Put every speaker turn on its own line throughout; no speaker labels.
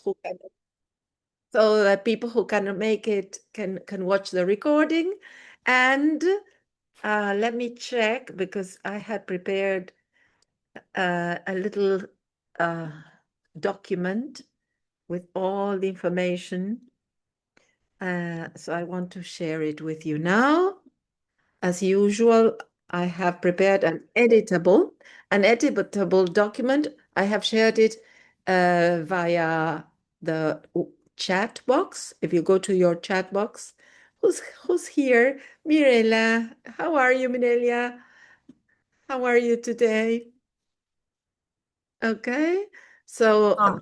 who can, so that people who cannot make it can watch the recording. And let me check, because I had prepared a little document with all the information. So I want to share it with you now. As usual, I have prepared an editable document. I have shared it via the chat box. If you go to your chat box, who's here? Mirella. How are you, Mirella? How are you today? Okay. So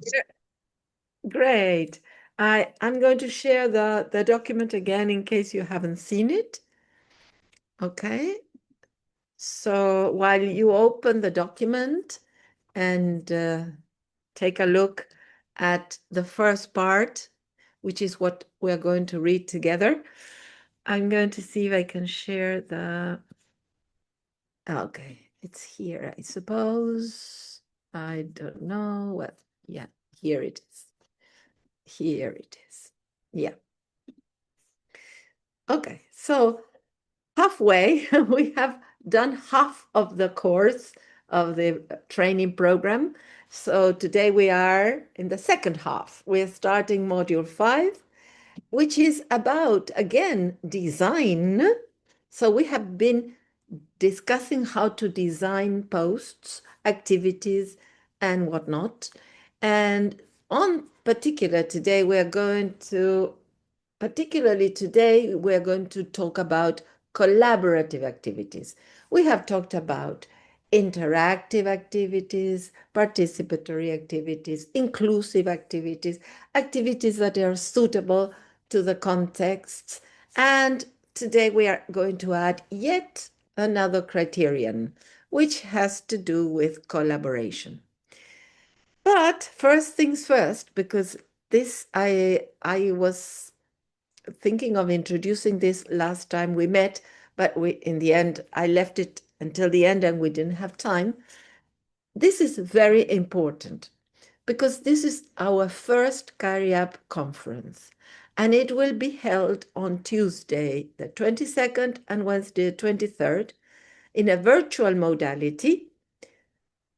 great. I'm going to share the document again in case you haven't seen it. Okay. So while you open the document and take a look at the first part, which is what we're going to read together, I'm going to see if I can share the... Okay, it's here, I suppose. I don't know what... Yeah, here it is. Here it is. Yeah. Okay, so halfway, we have done half of the course of the training program. So today we are in the second half. We're starting module 5, which is about, again, design. So we have been discussing how to design posts, activities, and whatnot. And particularly today, we're going to talk about collaborative activities. We have talked about interactive activities, participatory activities, inclusive activities, activities that are suitable to the contexts. And today we are going to add yet another criterion, which has to do with collaboration. But first things first, because this I was thinking of introducing this last time we met, but in the end, I left it until the end and we didn't have time. This is very important because this is our first CARIAP conference, and it will be held on Tuesday, the 22nd, and Wednesday, the 23rd, in a virtual modality.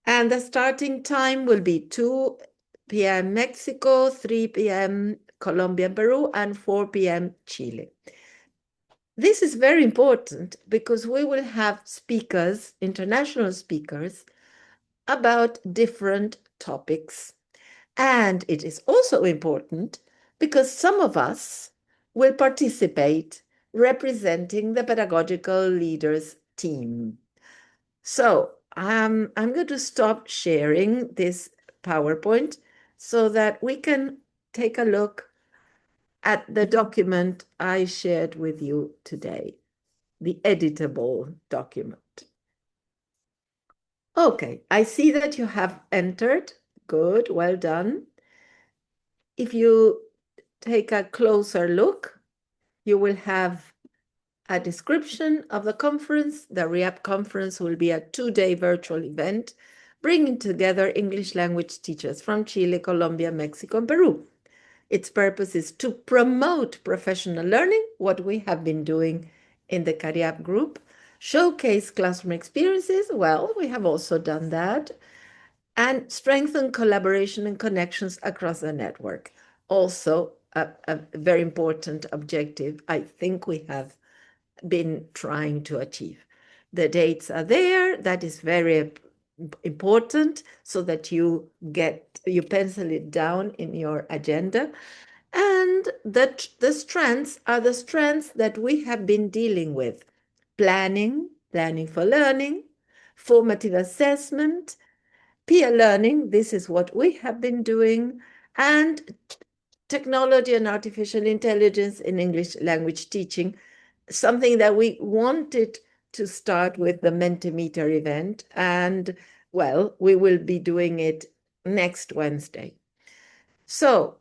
And the starting time will be 2 p.m. Mexico, 3 p.m. Colombia and Peru, and 4 p.m. Chile. This is very important because we will have speakers, international speakers, about different topics. And it is also important because some of us will participate representing the pedagogical leaders team. So I'm going to stop sharing this PowerPoint so that we can take a look at the document I shared with you today, the editable document. Okay, I see that you have entered. Good, well done. If you take a closer look, you will have a description of the conference. The REAP conference will be a 2-day virtual event bringing together English language teachers from Chile, Colombia, Mexico, and Peru. Its purpose is to promote professional learning, what we have been doing in the CARIAP group, showcase classroom experiences, well, we have also done that, and strengthen collaboration and connections across the network. Also, a very important objective I think we have been trying to achieve. The dates are there. That is very important so that you pencil it down in your agenda. And that the strengths are the strengths that we have been dealing with: planning for learning, formative assessment, peer learning, this is what we have been doing, and technology and artificial intelligence in English language teaching, something that we wanted to start with the Mentimeter event. And well, we will be doing it next Wednesday. So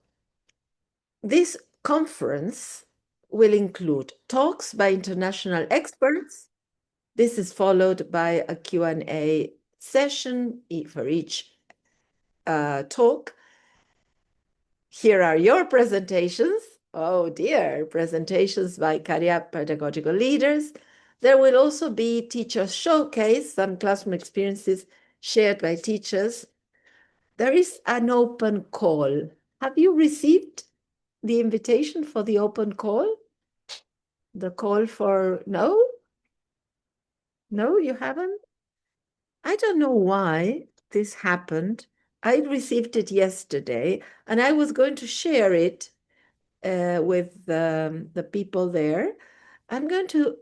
this conference will include talks by international experts. This is followed by a Q&A session for each talk. Here are your presentations. Oh dear, presentations by CARIAP pedagogical leaders. There will also be teacher showcase, some classroom experiences shared by teachers. There is an open call. Have you received the invitation for the open call? The call for no? No, you haven't? I don't know why this happened. I received it yesterday and I was going to share it with the people there. I'm going to,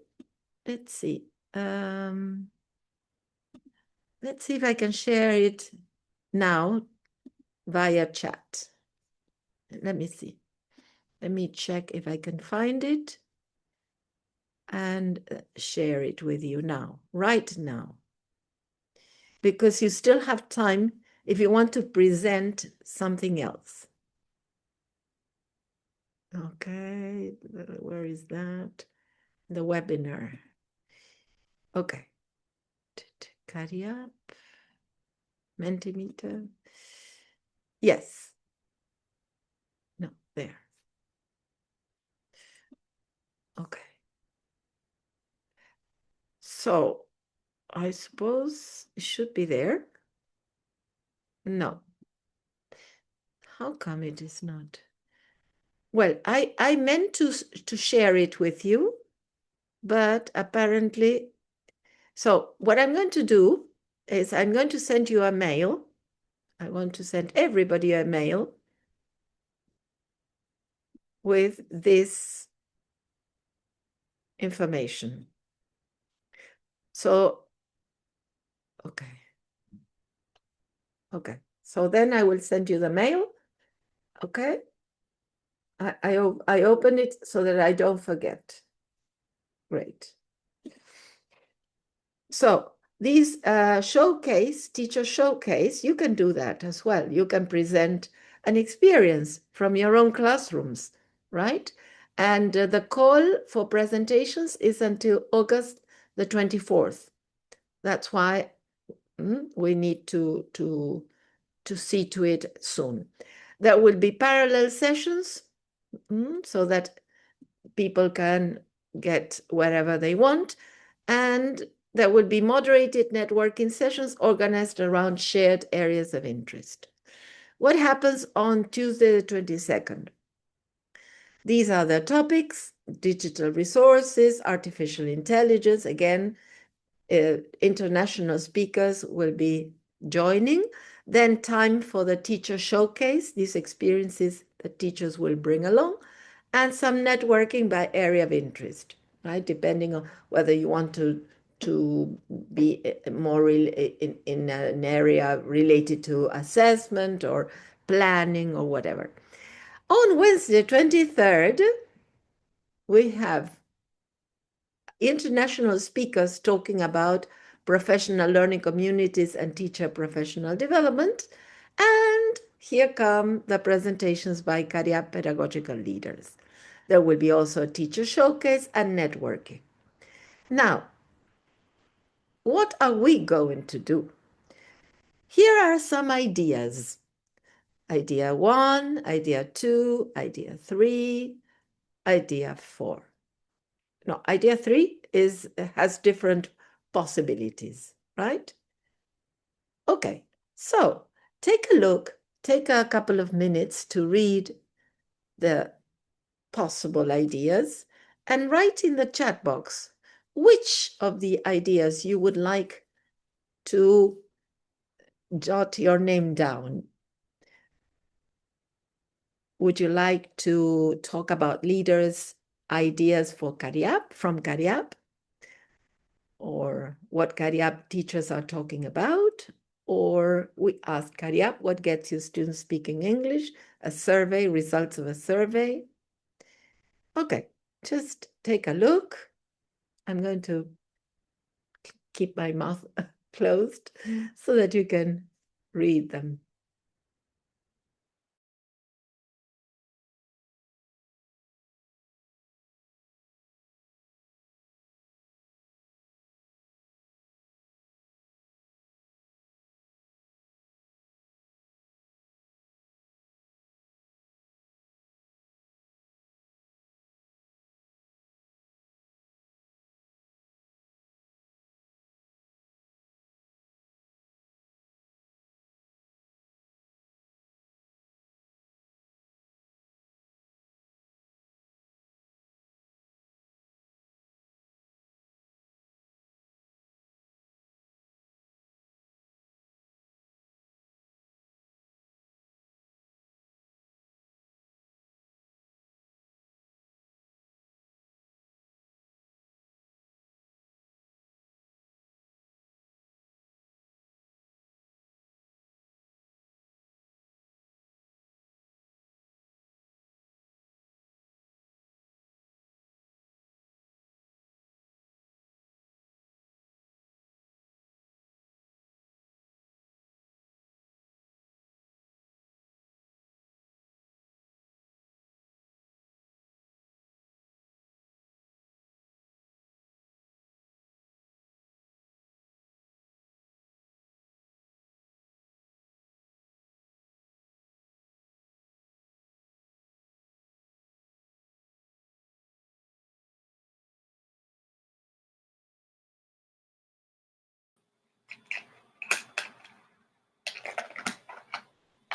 let's see. Let's see if I can share it now via chat. Let me see. Let me check if I can find it and share it with you now, right now. Because you still have time if you want to present something else. Okay, where is that? The webinar. Okay. CARIAP, Mentimeter. Yes. No, there. Okay. So I suppose it should be there. No. How come it is not? Well, I meant to share it with you, but apparently, so what I'm going to do is I'm going to send you a mail. I want to send everybody a mail with this information. So, okay. Okay. So then I will send you the mail. Okay. I open it so that I don't forget. Great. So these teacher showcase, you can do that as well. You can present an experience from your own classrooms, right? And the call for presentations is until August the 24th. That's why we need to see to it soon. There will be parallel sessions so that people can get wherever they want. And there will be moderated networking sessions organized around shared areas of interest. What happens on Tuesday, the 22nd? These are the topics: digital resources, artificial intelligence. Again, international speakers will be joining. Then time for the teacher showcase, these experiences that teachers will bring along, and some networking by area of interest, right? Depending on whether you want to be more in an area related to assessment or planning or whatever. On Wednesday, 23rd, we have international speakers talking about professional learning communities and teacher professional development. And here come the presentations by CARIAP pedagogical leaders. There will be also a teacher showcase and networking. Now, what are we going to do? Here are some ideas. Idea 1, idea 2, idea 3, idea 4. No, idea 3 has different possibilities, right? Okay, so take a look, take a couple of minutes to read the possible ideas and write in the chat box which of the ideas you would like to jot your name down. Would you like to talk about leaders' ideas for CARIAP, from CARIAP? Or what CARIAP teachers are talking about? Or we ask CARIAP, what gets you students speaking English? A survey, results of a survey. Okay, just take a look. I'm going to keep my mouth closed so that you can read them.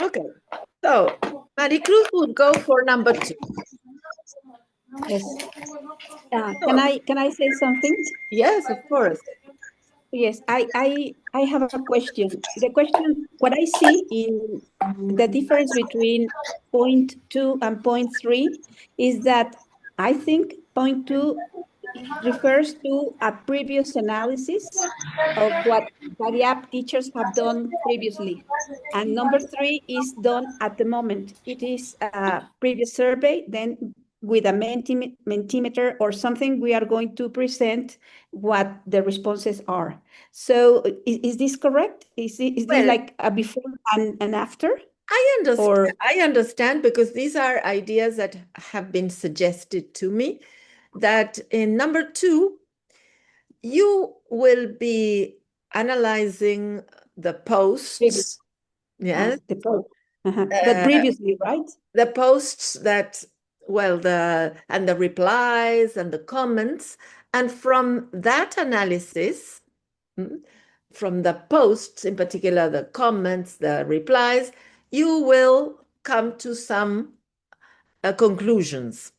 Okay. So Maricruz would go for number 2.
Yes.
So,
Can I say something?
yes, of course.
Yes, I have a question. The question, what I see in the difference between point two and point three is that I think point two refers to a previous analysis of what CARIAP teachers have done previously. And number three is done at the moment. It is a previous survey, then with a mentimeter or something, we are going to present what the responses are. So is this correct? Is this
Well,
like a before and after?
I understand.
Or
I understand because these are ideas that have been suggested to me. That in number 2, you will be analyzing the
previous,
posts. Yes,
the post. But
uh,
previously, right?
the posts that, well, the replies and the comments, and from that analysis, from the posts, in particular, the comments, the replies, you will come to some conclusions.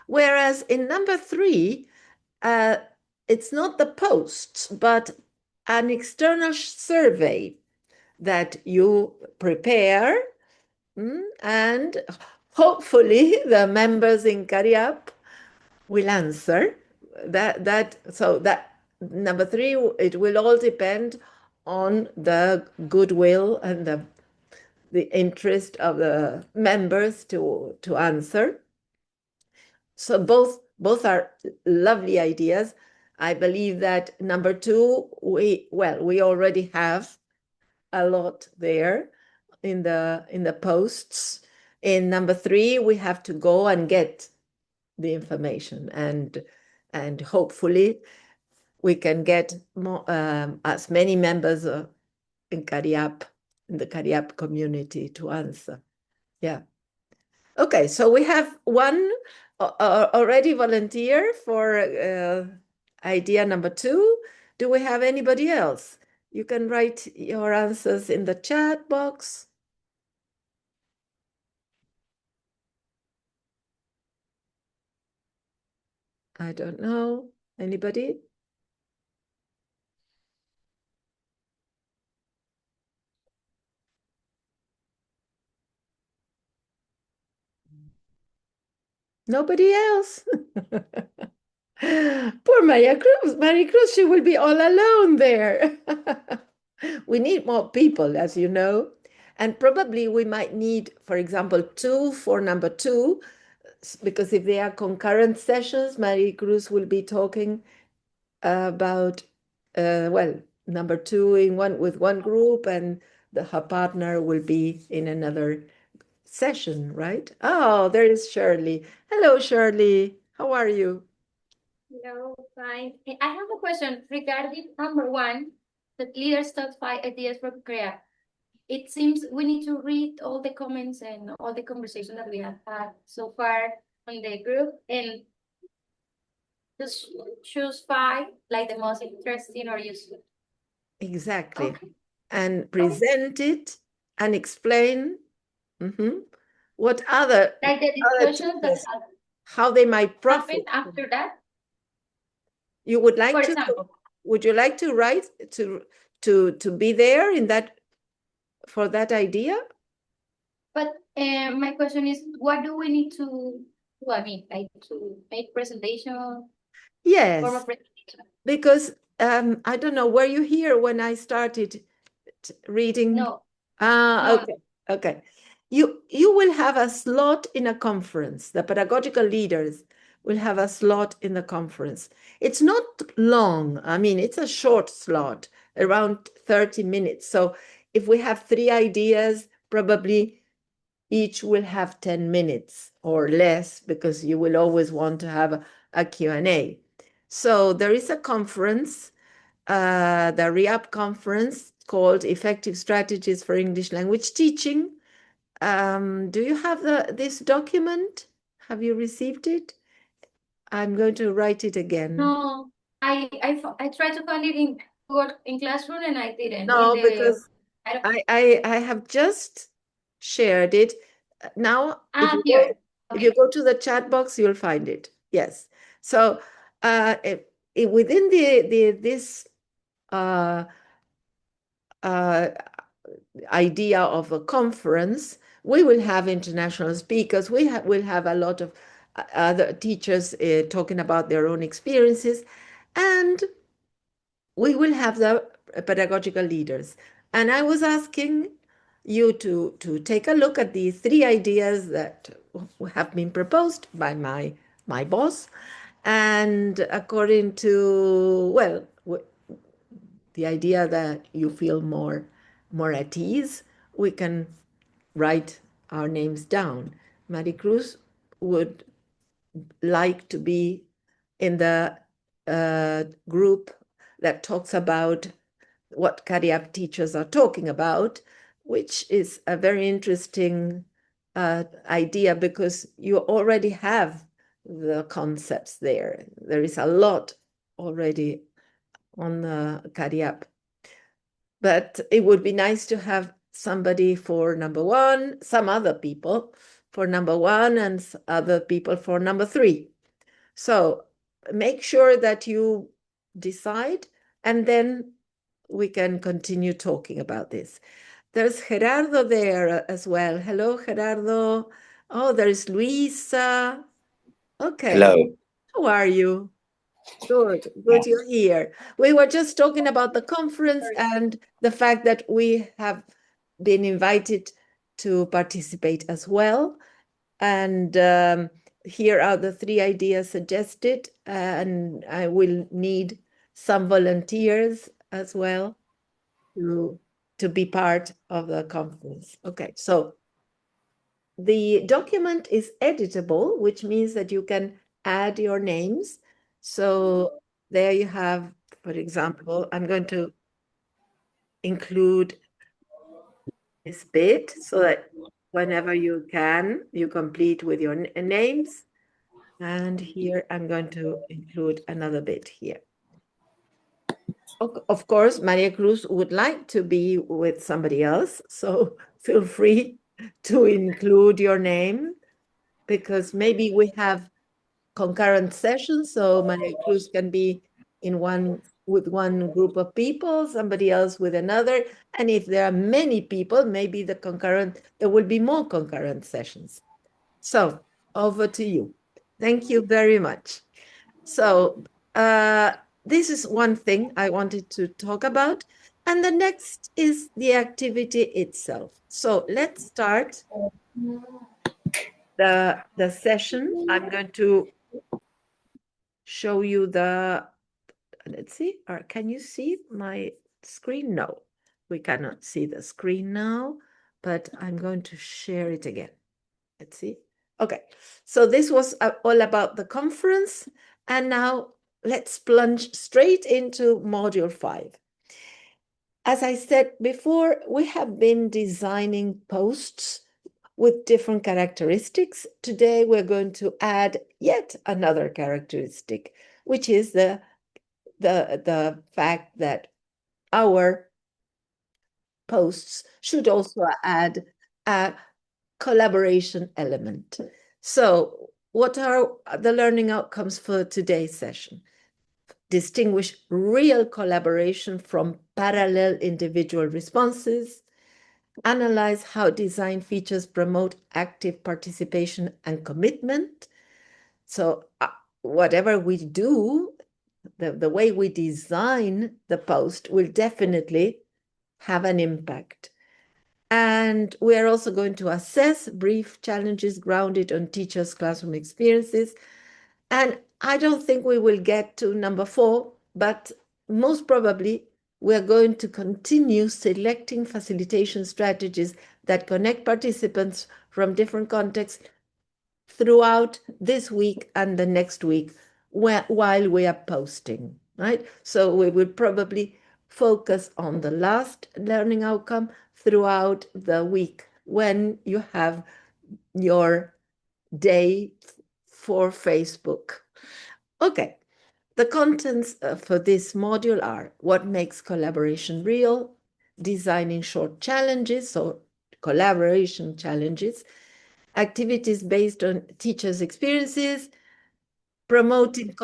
Whereas in number 3, uh, it's not the posts, but an external survey that you prepare, and hopefully the members in CARIAP will answer. That number 3, it will all depend on the goodwill and the interest of the members to answer. So both are lovely ideas. I believe that number 2, we already have a lot there in the posts. In number 3, we have to go and get the information, and hopefully we can get more, as many members in the CARIAP community to answer. Yeah. Okay, so we have one already volunteer for idea number 2. Do we have anybody else? You can write your answers in the chat box. I don't know. Anybody? Nobody else? Poor Maria Cruz. Maria Cruz, she will be all alone there. We need more people, as you know. And probably we might need, for example, 2 for number 2, because if they are concurrent sessions, Maria Cruz will be talking about, number 2 with one group, and her partner will be in another session, right? Oh, there is Shirley. Hello, Shirley. How are you?
Hello, fine. I have a question regarding number 1, the leaders top 5 ideas for CREA. It seems we need to read all the comments and all the conversation that we have had so far on the group and just choose 5 like the most interesting or useful.
Exactly.
Okay.
And present it and explain what other
Like the discussions that
teachers, how they might profit.
happened after that.
You would like
For
to,
example,
would you like to write to be there in that, for that idea?
but my question is, what do we need to do? I mean, like to make presentation, form a
Yes,
presentation?
because I don't know, were you here when I started reading?
No. No.
Okay, okay. You will have a slot in a conference. The pedagogical leaders will have a slot in the conference. It's not long. I mean, it's a short slot, around 30 minutes. So if we have 3 ideas, probably each will have 10 minutes or less, because you will always want to have a Q&A. So there is a conference, the REAP conference, called Effective Strategies for English Language Teaching. Do you have this document? Have you received it? I'm going to write it again.
No, I tried to find it in Google in Classroom and I didn't.
No,
In the
because
I don't
I have just shared it. Now,
Here.
if you go to the chat box, you'll find it. Yes. So within this idea of a conference, we will have international speakers. We'll have a lot of other teachers talking about their own experiences, and we will have the pedagogical leaders. And I was asking you to take a look at the 3 ideas that have been proposed by my boss, and according to, well, the idea that you feel more at ease, we can write our names down. Maricruz would like to be in the group that talks about what CARIAP teachers are talking about, which is a very interesting idea because you already have the concepts there. There is a lot already on the CARIAP. But it would be nice to have somebody for number 1, some other people for number 1, and other people for number 3. So make sure that you decide, and then we can continue talking about this. There's Gerardo there as well. Hello, Gerardo. Oh, there's Luisa. Okay.
Hello.
How are you? Good, good you're here. We were just talking about the conference and the fact that we have been invited to participate as well. And here are the 3 ideas suggested, and I will need some volunteers as well to be part of the conference. Okay, so the document is editable, which means that you can add your names. So there you have, for example, I'm going to include this bit so that whenever you can, you complete with your names. And here I'm going to include another bit here. Of course, Maria Cruz would like to be with somebody else, so feel free to include your name, because maybe we have concurrent sessions, so Maria Cruz can be with one group of people, somebody else with another, and if there are many people, maybe there will be more concurrent sessions. So over to you. Thank you very much. So this is one thing I wanted to talk about. And the next is the activity itself. So let's start the session. I'm going to show you let's see, can you see my screen? No, we cannot see the screen now, but I'm going to share it again. Let's see. Okay, so this was all about the conference, and now let's plunge straight into module 5. As I said before, we have been designing posts with different characteristics. Today, we're going to add yet another characteristic, which is the fact that our posts should also add a collaboration element. So what are the learning outcomes for today's session? Distinguish real collaboration from parallel individual responses. Analyze how design features promote active participation and commitment. So whatever we do, the way we design the post will definitely have an impact. And we are also going to assess brief challenges grounded on teachers' classroom experiences. And I don't think we will get to number 4, but most probably we're going to continue selecting facilitation strategies that connect participants from different contexts throughout this week and the next week while we are posting, right? So we will probably focus on the last learning outcome throughout the week when you have your day for Facebook. Okay, the contents for this module are what makes collaboration real, designing short challenges, so collaboration challenges, activities based on teachers' experiences, promoting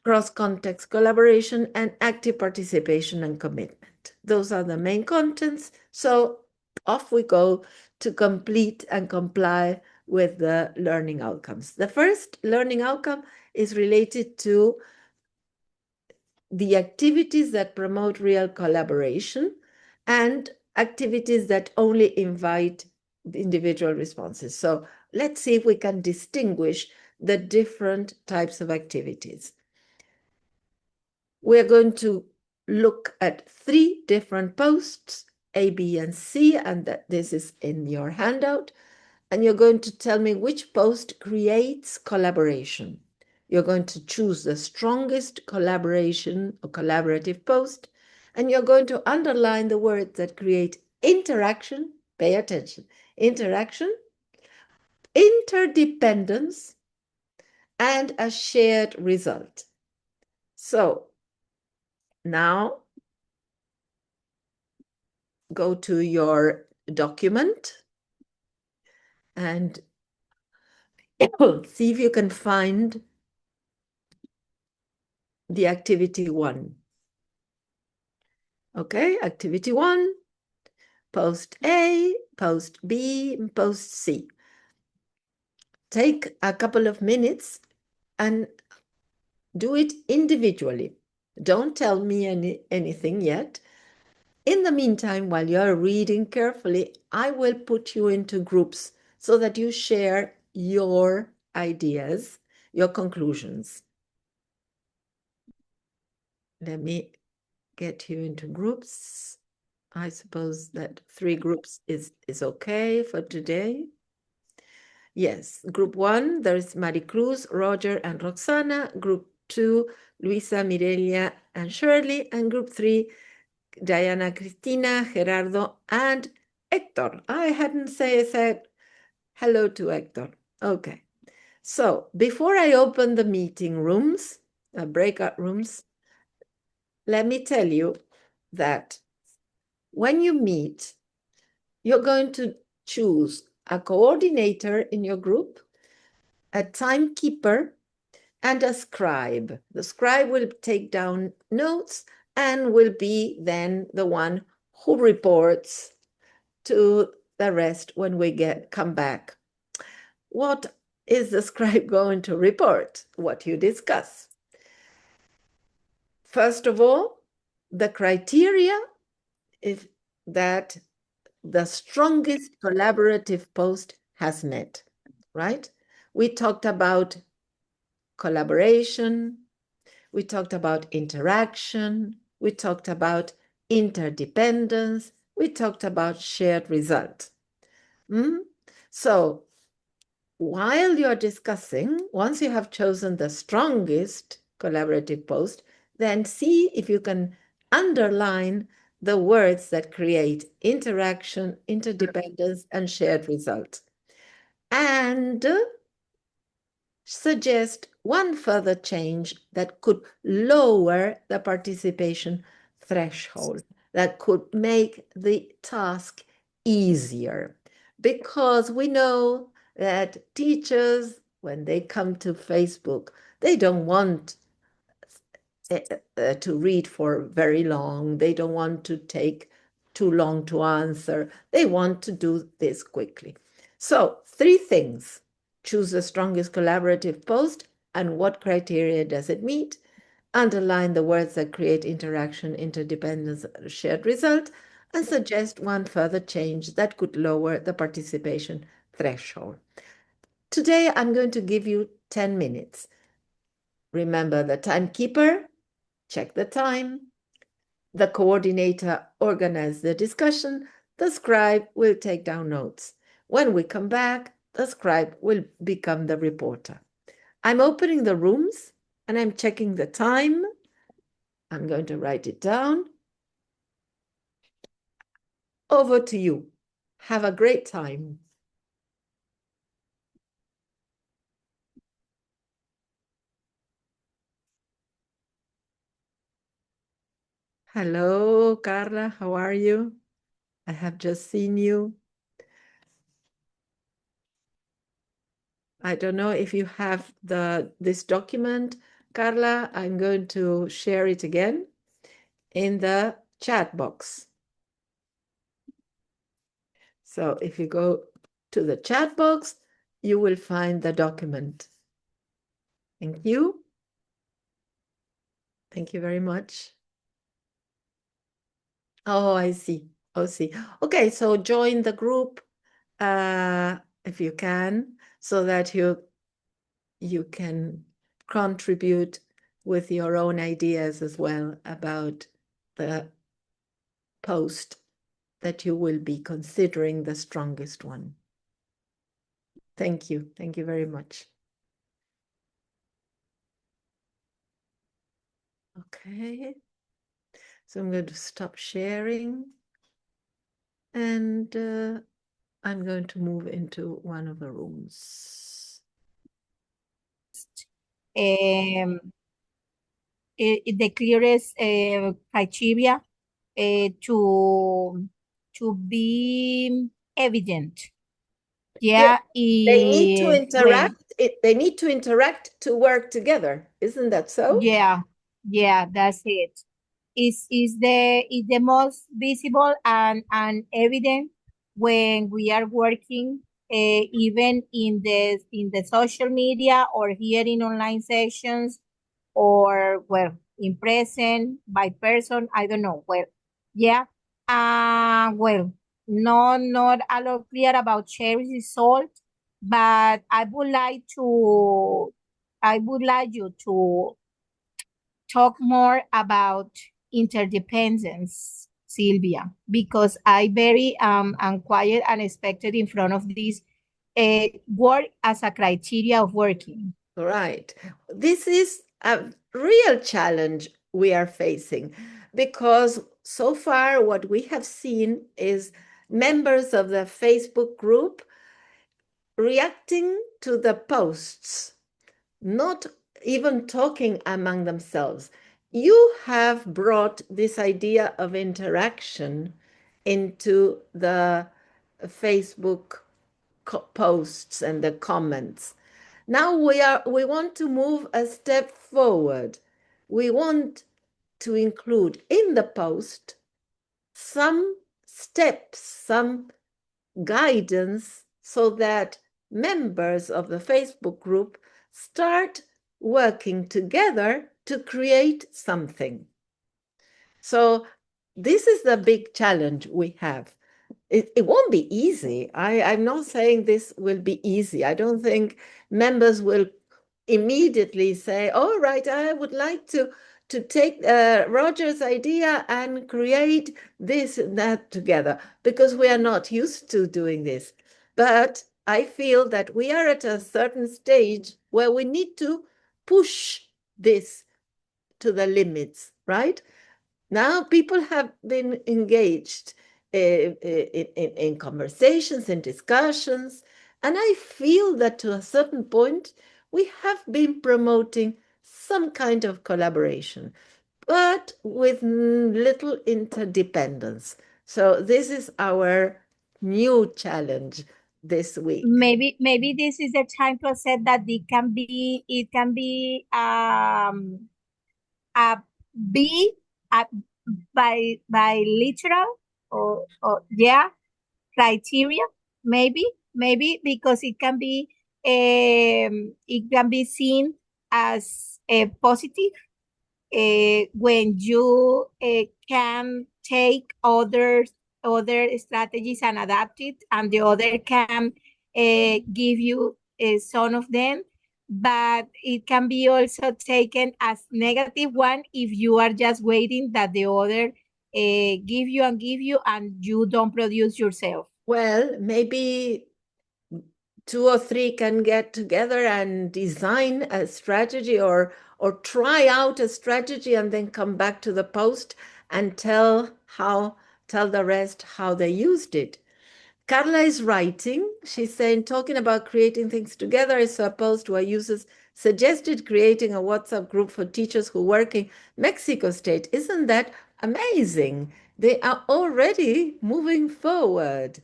cross-context collaboration, and active participation and commitment. Those are the main contents. So off we go to complete and comply with the learning outcomes. The first learning outcome is related to the activities that promote real collaboration and activities that only invite individual responses. So let's see if we can distinguish the different types of activities. We're going to look at 3 different posts, A, B, and C, and this is in your handout. And you're going to tell me which post creates collaboration. You're going to choose the strongest collaboration or collaborative post, and you're going to underline the words that create interaction. Pay attention. Interaction, interdependence, and a shared result. So now go to your document and see if you can find the activity 1. Okay, activity 1, post A, post B, and post C. Take a couple of minutes and do it individually. Don't tell me anything yet. In the meantime, while you're reading carefully, I will put you into groups so that you share your ideas, your conclusions. Let me get you into groups. I suppose that 3 groups is okay for today. Yes, group 1, there's Maricruz, Roger, and Roxana. Group 2, Luisa, Mirelia, and Shirley. And group 3, Diana, Cristina, Gerardo, and Hector. I hadn't said hello to Hector. Okay. So before I open the meeting rooms, breakout rooms, let me tell you that when you meet, you're going to choose a coordinator in your group, a timekeeper, and a scribe. The scribe will take down notes and will be then the one who reports to the rest when we come back. What is the scribe going to report? What you discuss. First of all, the criteria is that the strongest collaborative post has met, right? We talked about collaboration, we talked about interaction, we talked about interdependence, we talked about shared result. So while you're discussing, once you have chosen the strongest collaborative post, then see if you can underline the words that create interaction, interdependence, and shared result. And suggest one further change that could lower the participation threshold, that could make the task easier. Because we know that teachers, when they come to Facebook, they don't want to read for very long. They don't want to take too long to answer. They want to do this quickly. So 3 things. Choose the strongest collaborative post and what criteria does it meet. Underline the words that create interaction, interdependence, shared result, and suggest one further change that could lower the participation threshold. Today, I'm going to give you 10 minutes. Remember the timekeeper, check the time. The coordinator organizes the discussion. The scribe will take down notes. When we come back, the scribe will become the reporter. I'm opening the rooms and I'm checking the time. I'm going to write it down. Over to you. Have a great time. Hello, Carla. How are you? I have just seen you. I don't know if you have this document, Carla. I'm going to share it again in the chat box. So if you go to the chat box, you will find the document. Thank you. Thank you very much. Oh, I see. Oh, see. Okay, so join the group if you can, so that you can contribute with your own ideas as well about the post that you will be considering the strongest one. Thank you. Thank you very much. Okay. So I'm going to stop sharing and I'm going to move into one of the rooms.
The clearest criteria to be evident. Yeah,
they need to interact. They need to interact to work together. Isn't that so?
Yeah, that's it. Is the most visible and evident when we are working, even in the social media or here in online sessions, or well, in present by person. I don't know. Well, yeah. Well, not a lot clear about sharing result, but I would like you to talk more about interdependence, Sylvia, because I very am quiet and expected in front of this work as a criteria of working.
Right. This is a real challenge we are facing because so far what we have seen is members of the Facebook group reacting to the posts, not even talking among themselves. You have brought this idea of interaction into the Facebook posts and the comments. Now we want to move a step forward. We want to include in the post some steps, some guidance so that members of the Facebook group start working together to create something. So this is the big challenge we have. It won't be easy. I'm not saying this will be easy. I don't think members will immediately say, all right, I would like to take Roger's idea and create this and that together, because we are not used to doing this. But I feel that we are at a certain stage where we need to push this to the limits, right? Now people have been engaged in conversations, in discussions, and I feel that to a certain point, we have been promoting some kind of collaboration, but with little interdependence. So this is our new challenge this week.
Maybe this is the time to accept that it can be a be a by literal or yeah criteria, maybe because it can be seen as a positive when you can take other strategies and adapt it, and the other can give you some of them, but it can be also taken as negative one if you are just waiting that the other give you and you don't produce yourself.
Well, maybe two or three can get together and design a strategy or try out a strategy and then come back to the post and tell the rest how they used it. Carla is writing. She's saying, talking about creating things together, I saw a post where users suggested creating a WhatsApp group for teachers who work in Mexico State. Isn't that amazing? They are already moving forward.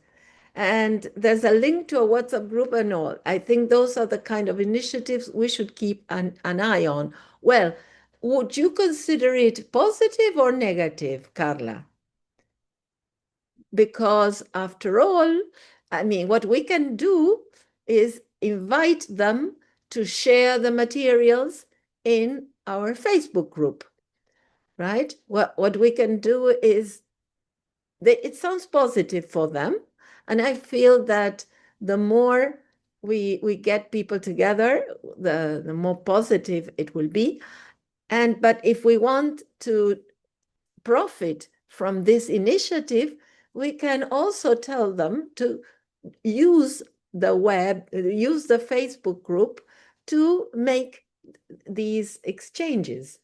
And there's a link to a WhatsApp group and all. I think those are the kind of initiatives we should keep an eye on. Well, would you consider it positive or negative, Carla? Because after all, I mean, what we can do is invite them to share the materials in our Facebook group, right? What we can do is, it sounds positive for them. And I feel that the more we get people together, the more positive it will be. But if we want to profit from this initiative, we can also tell them to use the web, use the Facebook group to make these exchanges.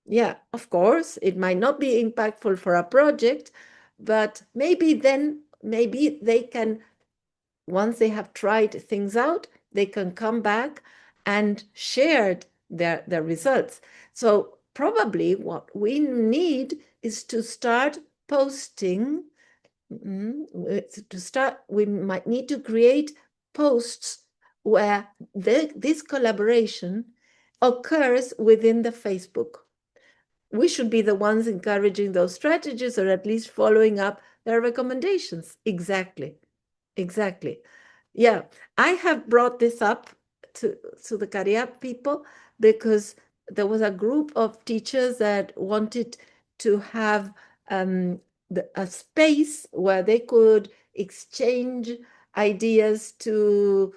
Yeah, of course, it might not be impactful for a project, but maybe they can, once they have tried things out, they can come back and share their results. So probably what we need is to start posting, we might need to create posts where this collaboration occurs within the Facebook. We should be the ones encouraging those strategies, or at least following up their recommendations. Exactly. Yeah, I have brought this up to the CARIAP people because there was a group of teachers that wanted to have a space where they could exchange ideas to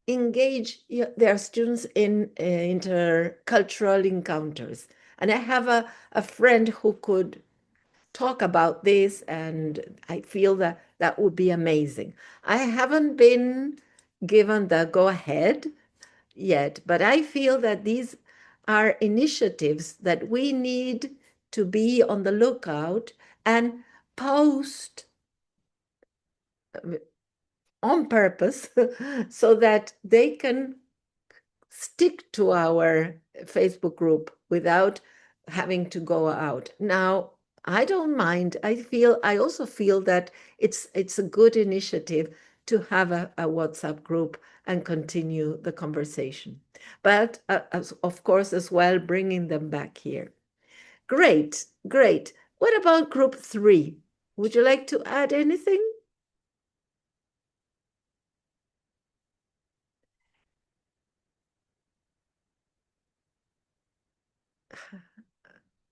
engage their students in intercultural encounters. And I have a friend who could talk about this, and I feel that that would be amazing. I haven't been given the go-ahead yet, but I feel that these are initiatives that we need to be on the lookout and post on purpose so that they can stick to our Facebook group without having to go out. Now, I don't mind. I also feel that it's a good initiative to have a WhatsApp group and continue the conversation. But of course, as well, bringing them back here. Great. What about group 3? Would you like to add anything?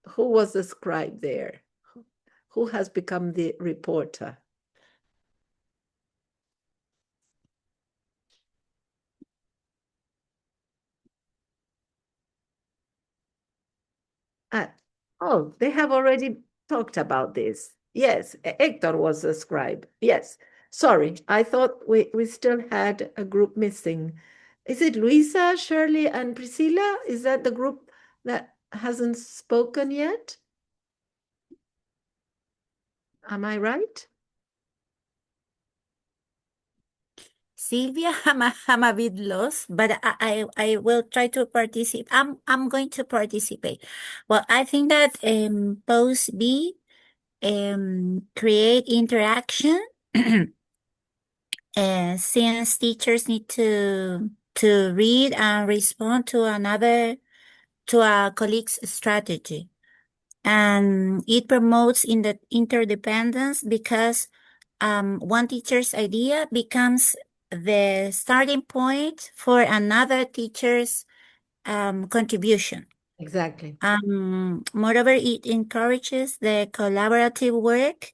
Who was the scribe there? Who has become the reporter? Oh, they have already talked about this. Yes, Hector was the scribe. Yes. Sorry, I thought we still had a group missing. Is it Luisa, Shirley, and Priscilla? Is that the group that hasn't spoken yet? Am I right?
Sylvia, I'm a bit lost, but I will try to participate. I'm going to participate. Well, I think that post B create interaction since teachers need to read and respond to a colleague's strategy. And it promotes in the interdependence because one teacher's idea becomes the starting point for another teacher's contribution.
Exactly.
Moreover, it encourages the collaborative work.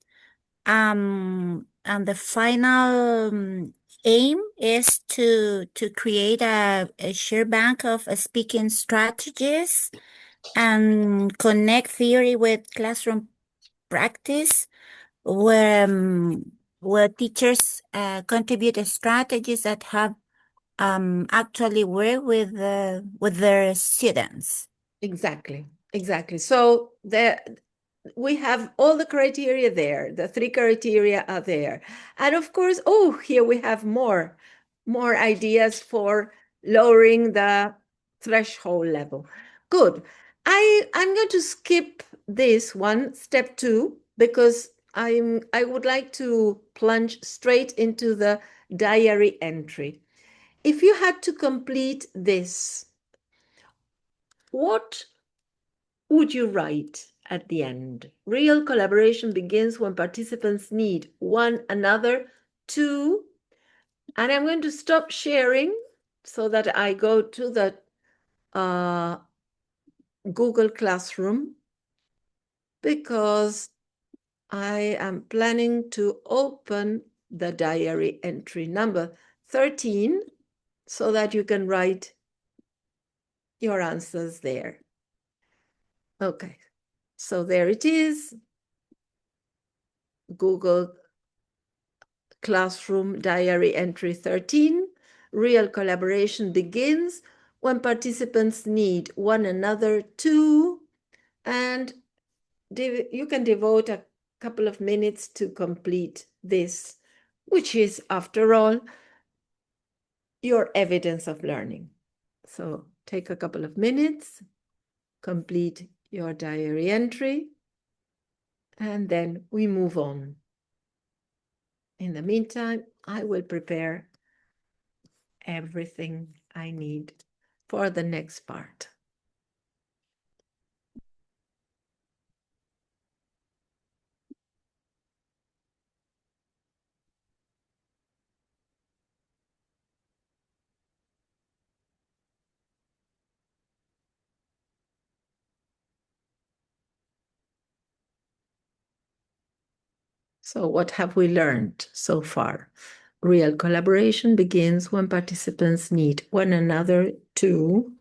And the final aim is to create a shared bank of speaking strategies and connect theory with classroom practice, where teachers contribute strategies that have actually worked with their students.
Exactly. So we have all the criteria there. The 3 criteria are there. And of course, here we have more ideas for lowering the threshold level. Good. I'm going to skip this one, step 2, because I would like to plunge straight into the diary entry. If you had to complete this, what would you write at the end? Real collaboration begins when participants need one another to, and I'm going to stop sharing so that I go to the Google Classroom, because I am planning to open the diary entry number 13 so that you can write your answers there. Okay, so there it is. Google Classroom diary entry 13. Real collaboration begins when participants need one another to, and you can devote a couple of minutes to complete this, which is, after all, your evidence of learning. So take a couple of minutes, complete your diary entry, and then we move on. In the meantime, I will prepare everything I need for the next part. So what have we learned so far? Real collaboration begins when participants need one another to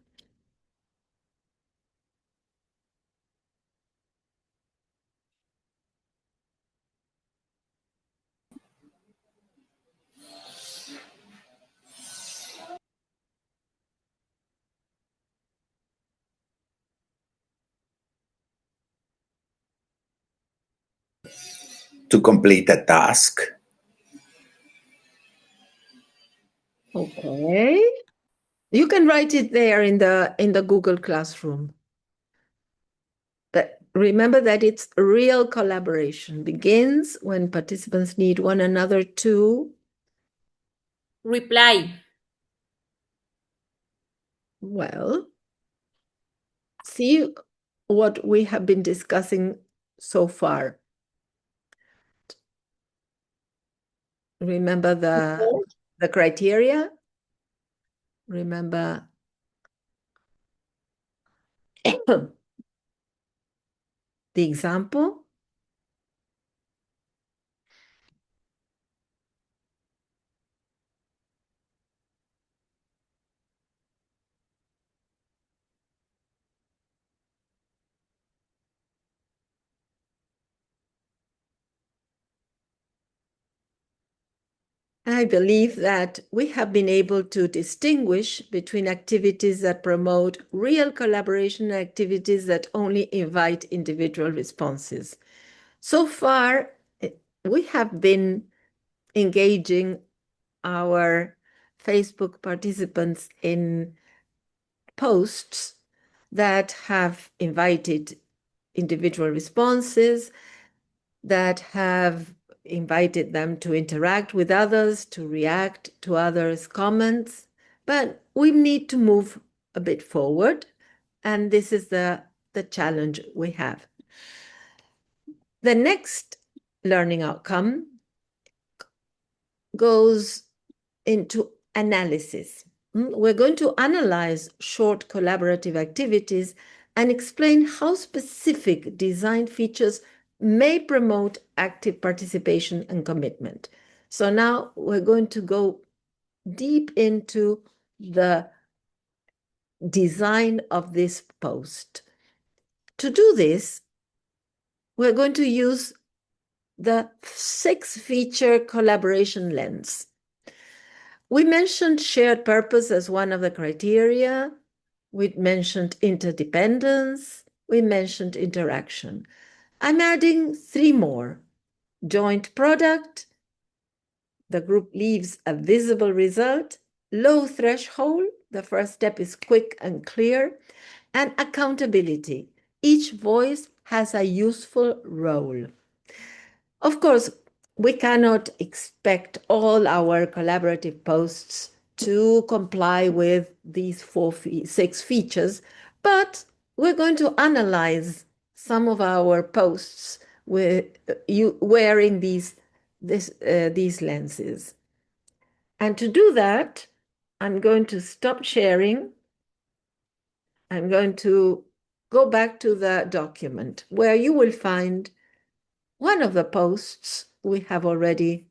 complete a task.
Okay. You can write it there in the Google Classroom. But remember that it's real collaboration begins when participants need one another to
reply.
Well, see what we have been discussing so far. Remember the criteria? Remember the example? I believe that we have been able to distinguish between activities that promote real collaboration and activities that only invite individual responses. So far, we have been engaging our Facebook participants in posts that have invited individual responses, that have invited them to interact with others, to react to others' comments. But we need to move a bit forward, and this is the challenge we have. The next learning outcome goes into analysis. We're going to analyze short collaborative activities and explain how specific design features may promote active participation and commitment. So now we're going to go deep into the design of this post. To do this, we're going to use the 6-feature collaboration lens. We mentioned shared purpose as one of the criteria. We mentioned interdependence. We mentioned interaction. I'm adding 3 more. Joint product. The group leaves a visible result. Low threshold. The first step is quick and clear. And accountability. Each voice has a useful role. Of course, we cannot expect all our collaborative posts to comply with these six features, but we're going to analyze some of our posts with you wearing these lenses. And to do that, I'm going to stop sharing. I'm going to go back to the document where you will find one of the posts we have already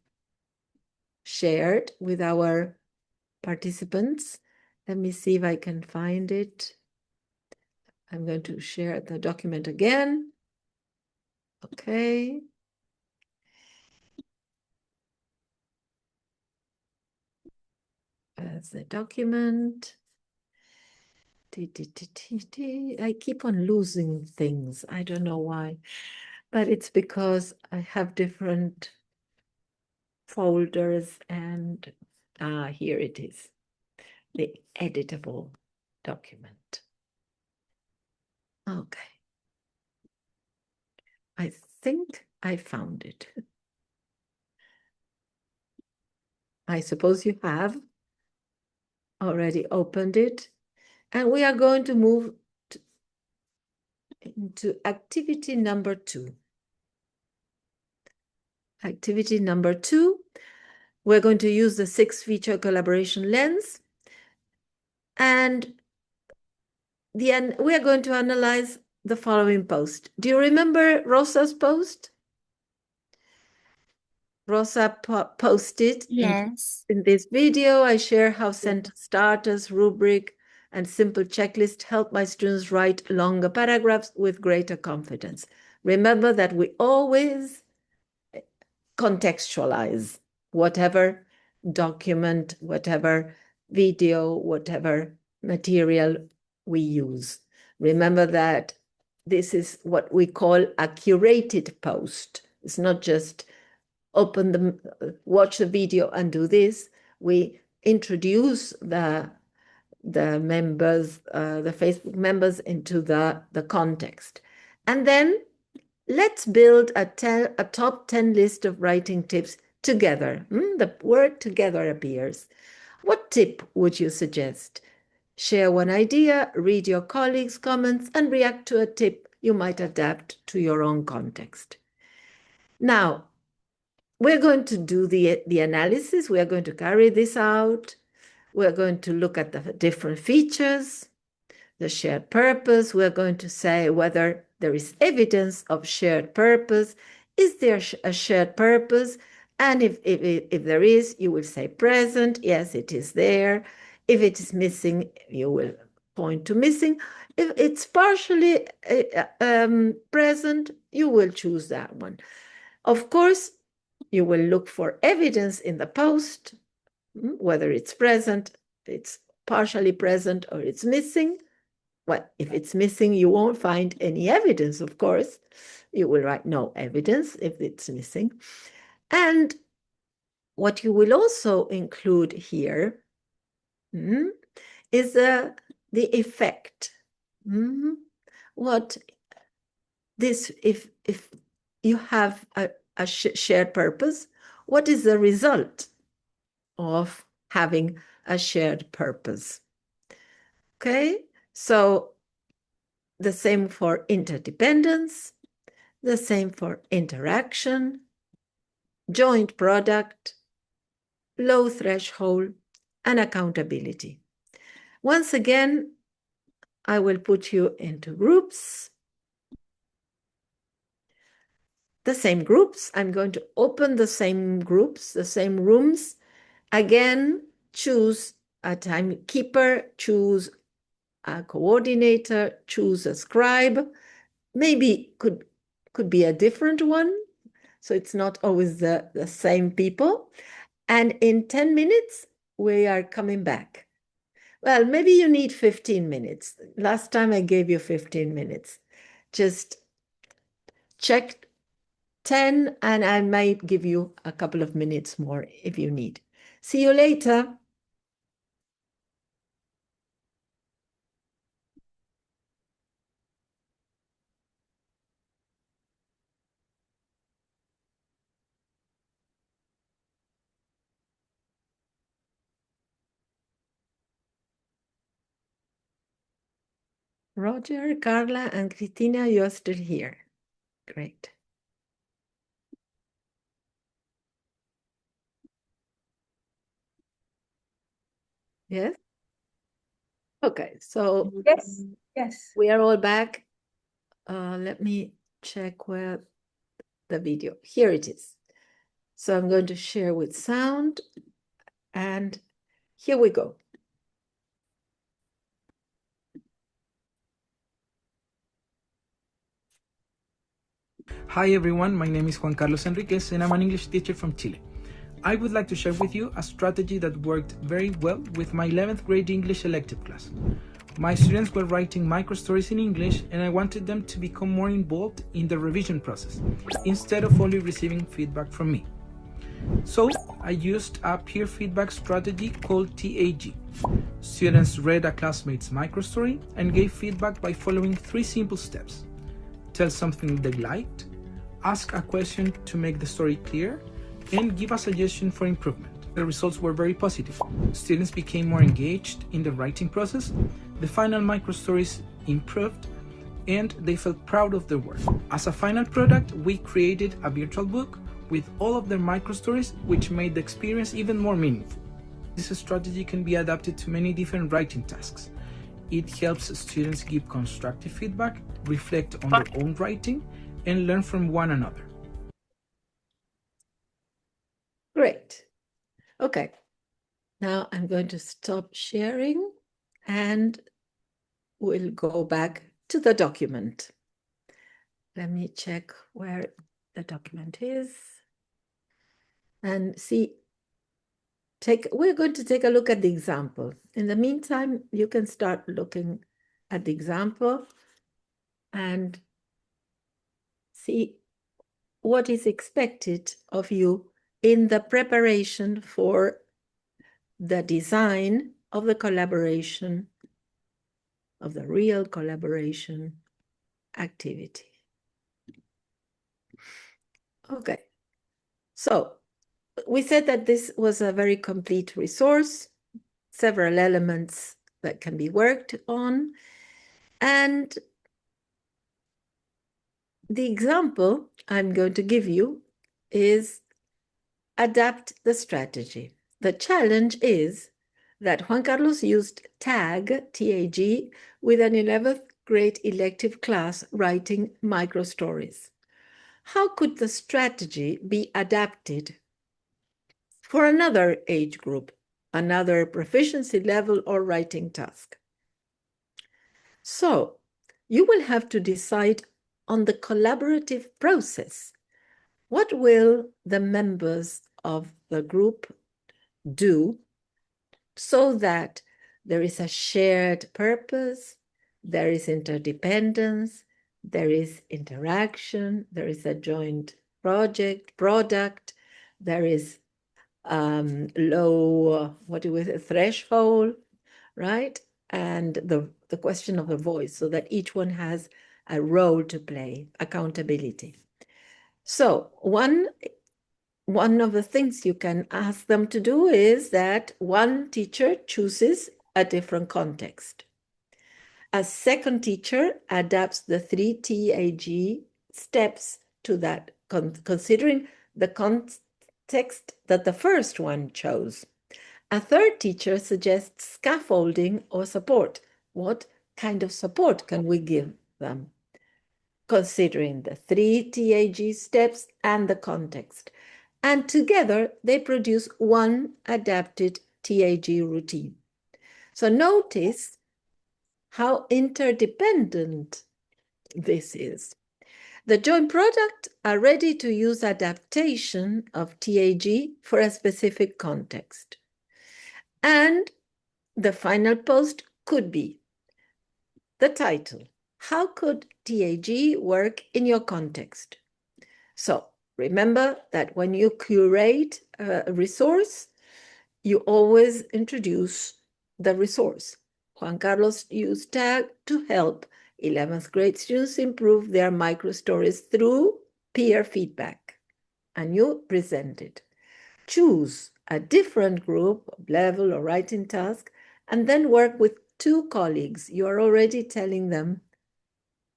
shared with our participants. Let me see if I can find it. I'm going to share the document again. Okay. That's the document. I keep on losing things. I don't know why, but it's because I have different folders and here it is, the editable document. Okay. I think I found it. I suppose you have already opened it. And we are going to move into activity number 2. Activity number 2, we're going to use the 6-feature collaboration lens. And we are going to analyze the following post. Do you remember Rosa's post? Rosa posted
Yes.
in this video. I share how sentence starters, rubric, and simple checklist help my students write longer paragraphs with greater confidence. Remember that we always contextualize whatever document, whatever video, whatever material we use. Remember that this is what we call a curated post. It's not just watch the video and do this. We introduce the members, the Facebook members into the context. And then let's build a top 10 list of writing tips together. The word together appears. What tip would you suggest? Share one idea, read your colleagues' comments, and react to a tip you might adapt to your own context. Now, we're going to do the analysis. We are going to carry this out. We're going to look at the different features, the shared purpose. We're going to say whether there is evidence of shared purpose. Is there a shared purpose? And if there is, you will say present. Yes, it is there. If it is missing, you will point to missing. If it's partially present, you will choose that one. Of course, you will look for evidence in the post, whether it's present, it's partially present, or it's missing. Well, if it's missing, you won't find any evidence, of course. You will write no evidence if it's missing. And what you will also include here is the effect. What this, if you have a shared purpose, what is the result of having a shared purpose? Okay, so the same for interdependence, the same for interaction, joint product, low threshold, and accountability. Once again, I will put you into groups. The same groups. I'm going to open the same groups, the same rooms. Again, choose a timekeeper, choose a coordinator, choose a scribe. Maybe could be a different one. So it's not always the same people. And in 10 minutes, we are coming back. Well, maybe you need 15 minutes. Last time I gave you 15 minutes. Just check 10 and I might give you a couple of minutes more if you need. See you later. Roger, Carla, and Cristina, you're still here. Great. Yes? Okay, so
Yes.
we are all back. Let me check where the video. Here it is. So I'm going to share with sound, and here we go.
Hi everyone, my name is Juan Carlos Enriquez and I'm an English teacher from Chile. I would like to share with you a strategy that worked very well with my 11th grade English elective class. My students were writing microstories in English and I wanted them to become more involved in the revision process, instead of only receiving feedback from me. So I used a peer feedback strategy called TAG. Students read a classmate's microstory and gave feedback by following 3 simple steps. Tell something they liked, ask a question to make the story clear, and give a suggestion for improvement. The results were very positive. Students became more engaged in the writing process, the final microstories improved, and they felt proud of their work. As a final product, we created a virtual book with all of their microstories, which made the experience even more meaningful. This strategy can be adapted to many different writing tasks. It helps students give constructive feedback, reflect on their own writing, and learn from one another.
Great. Okay. Now I'm going to stop sharing and we'll go back to the document. Let me check where the document is. And see, we're going to take a look at the example. In the meantime, you can start looking at the example and see what is expected of you in the preparation for the design of the collaboration, of the real collaboration activity. Okay, so we said that this was a very complete resource, several elements that can be worked on, and the example I'm going to give you is adapt the strategy. The challenge is that Juan Carlos used TAG, T-A-G, with an 11th grade elective class writing microstories. How could the strategy be adapted for another age group, another proficiency level or writing task? So you will have to decide on the collaborative process. What will the members of the group do so that there is a shared purpose, there is interdependence, there is interaction, there is a joint product, there is low, threshold, right? And the question of the voice, so that each one has a role to play, accountability. So one of the things you can ask them to do is that one teacher chooses a different context. A second teacher adapts the 3 TAG steps to that, considering the context that the first one chose. A third teacher suggests scaffolding or support. What kind of support can we give them? Considering the 3 TAG steps and the context. And together they produce one adapted TAG routine. So notice how interdependent this is. The joint product are ready to use adaptation of TAG for a specific context. And the final post could be the title. How could TAG work in your context? So remember that when you curate a resource, you always introduce the resource. Juan Carlos used TAG to help 11th grade students improve their microstories through peer feedback. And you present it. Choose a different group, level, or writing task, and then work with two colleagues. You are already telling them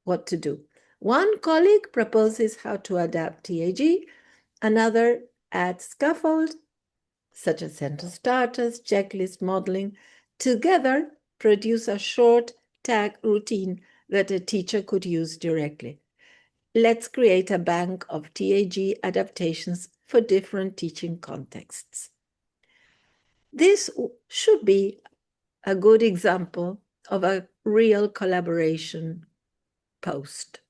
what to do. One colleague proposes how to adapt TAG, another adds scaffold, such as sentence starters, checklist modeling. Together, produce a short tag routine that a teacher could use directly. Let's create a bank of TAG adaptations for different teaching contexts. This should be a good example of a real collaboration post.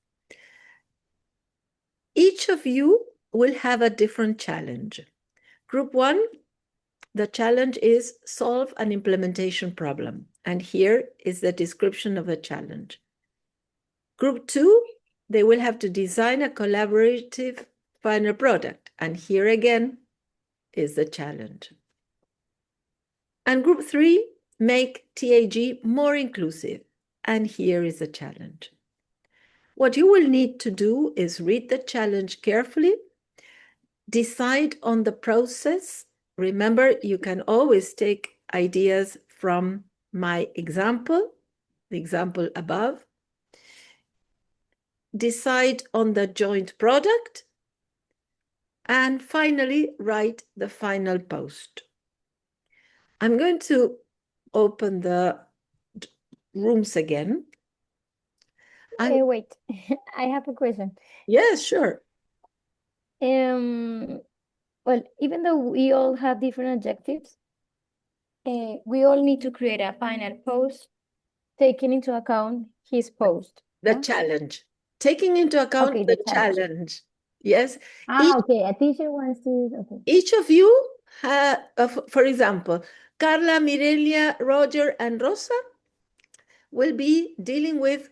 Each of you will have a different challenge. Group 1, the challenge is solve an implementation problem. And here is the description of the challenge. Group 2, they will have to design a collaborative final product. And here again is the challenge. And group 3, make TAG more inclusive. And here is the challenge. What you will need to do is read the challenge carefully, decide on the process. Remember, you can always take ideas from my example, the example above. Decide on the joint product, and finally, write the final post. I'm going to open the rooms again.
Wait, I have a question.
Yes, sure.
Well, even though we all have different objectives, we all need to create a final post, taking into account his post.
The challenge. Taking into account
Okay,
the
the challenge.
challenge. Yes.
Okay. A teacher wants to. Okay.
Each of you, for example, Carla, Mirelia, Roger, and Rosa will be dealing with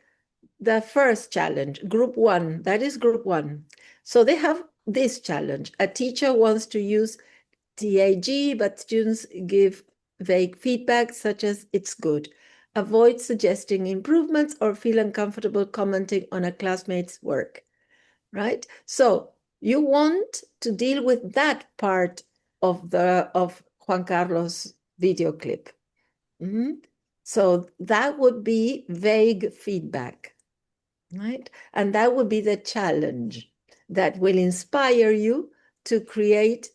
the first challenge, group 1. That is group 1. So they have this challenge. A teacher wants to use TAG, but students give vague feedback such as it's good. Avoid suggesting improvements or feel uncomfortable commenting on a classmate's work, right? So you want to deal with that part of Juan Carlos' video clip. So that would be vague feedback, right? And that would be the challenge that will inspire you to create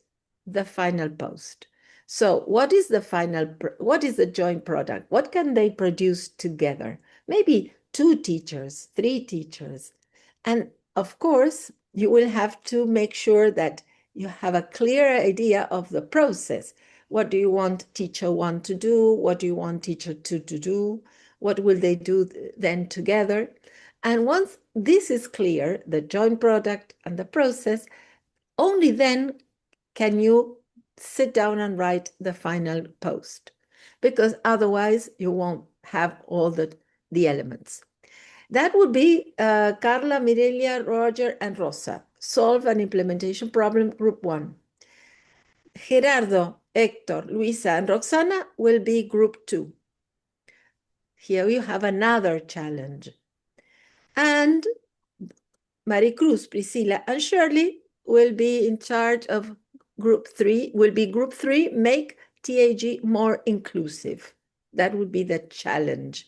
the final post. So what is the joint product? What can they produce together? Maybe 2 teachers, 3 teachers. And of course, you will have to make sure that you have a clear idea of the process. What do you want teacher 1 to do? What do you want teacher 2 to do? What will they do then together? And once this is clear, the joint product and the process, only then can you sit down and write the final post, because otherwise you won't have all the elements. That would be Carla, Mirelia, Roger, and Rosa. Solve an implementation problem, group 1. Gerardo, Hector, Luisa, and Roxana will be group 2. Here you have another challenge. And Maricruz, Priscilla, and Shirley will be in charge of group 3, make TAG more inclusive. That would be the challenge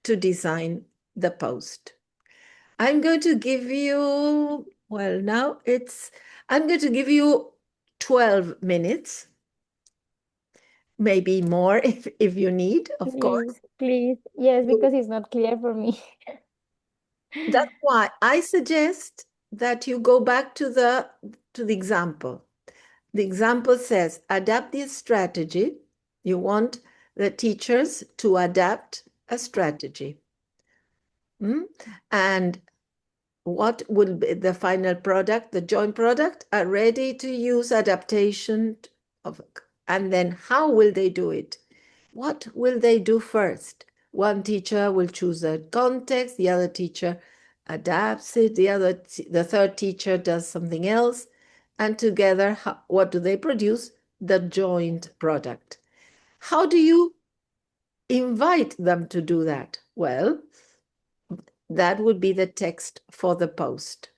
to design the post. I'm going to give you, I'm going to give you 12 minutes, maybe more if you need, of course.
Please. Yes, because it's not clear for me.
That's why I suggest that you go back to the example. The example says, adapt this strategy. You want the teachers to adapt a strategy. And what will be the final product, the joint product? A ready-to-use adaptation and then how will they do it? What will they do first? One teacher will choose a context, the other teacher adapts it, the third teacher does something else, and together, what do they produce? The joint product. How do you invite them to do that? Well, that would be the text for the post.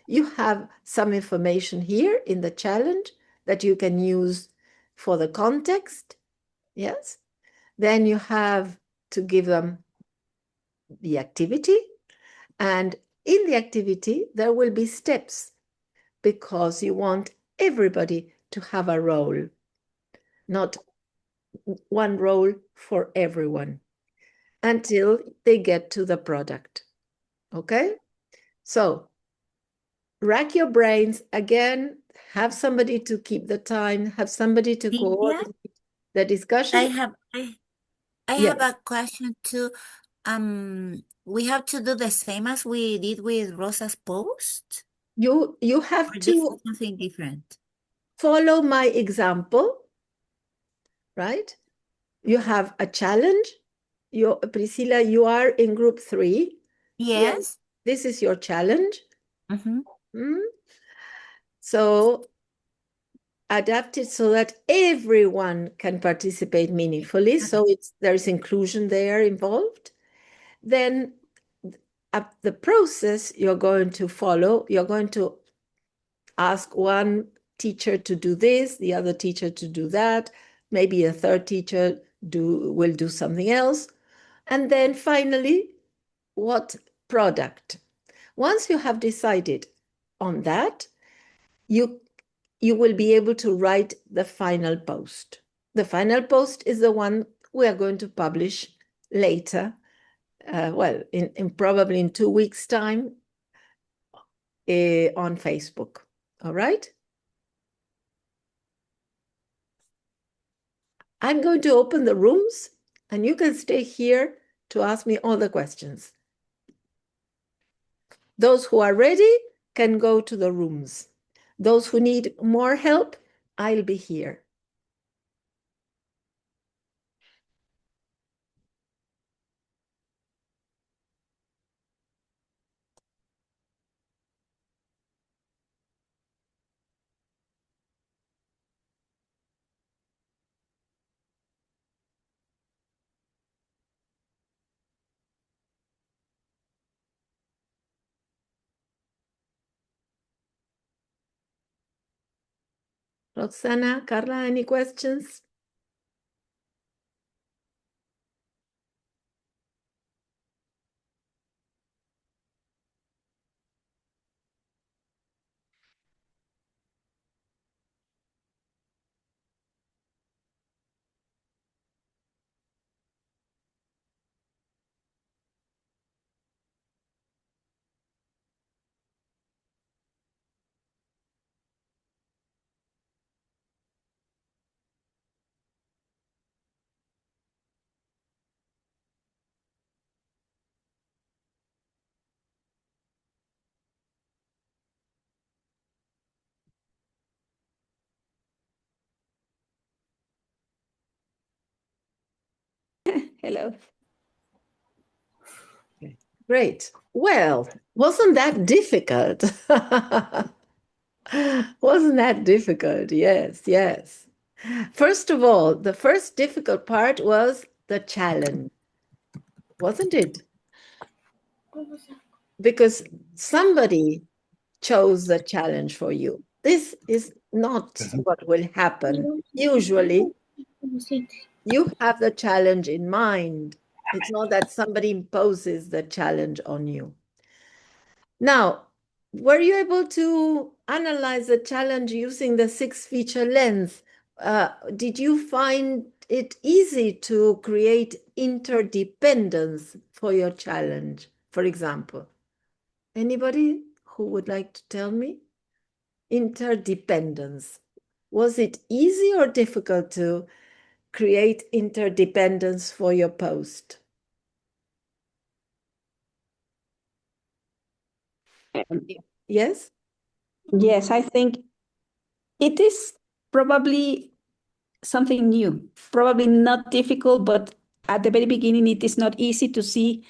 You have some information here in the challenge that you can use for the context, yes? Then you have to give them the activity, and in the activity, there will be steps because you want everybody to have a role, not one role for everyone until they get to the product. Okay? So rack your brains again, have somebody to keep the time, have somebody to
Cynthia,
coordinate the
I
discussion.
have I
Yes.
have a question too. We have to do the same as we did with Rosa's post,
You
or
have
this is
to
something different?
follow my example, right? You have a challenge. Priscilla, you are in group 3.
Yes.
This is your challenge.
Mm-hmm.
So adapt it so that everyone can participate meaningfully. So there's inclusion there involved. Then the process you're going to follow, you're going to ask one teacher to do this, the other teacher to do that, maybe a third teacher will do something else. And then finally, what product? Once you have decided on that, you will be able to write the final post. The final post is the one we are going to publish later, well, in probably in 2 weeks' time on Facebook. All right? I'm going to open the rooms, and you can stay here to ask me all the questions. Those who are ready can go to the rooms. Those who need more help, I'll be here. Roxana, Carla, any questions?
Hello.
Great. Well, wasn't that difficult? Wasn't that difficult? Yes, yes. First of all, the first difficult part was the challenge, wasn't it? Because somebody chose the challenge for you. This is not what will happen. Usually, you have the challenge in mind. It's not that somebody imposes the challenge on you. Now, were you able to analyze the challenge using the 6-feature lens? Did you find it easy to create interdependence for your challenge, for example? Anybody who would like to tell me? Interdependence. Was it easy or difficult to create interdependence for your post? Yes?
Yes, I think it is probably something new, probably not difficult, but at the very beginning, it is not easy to see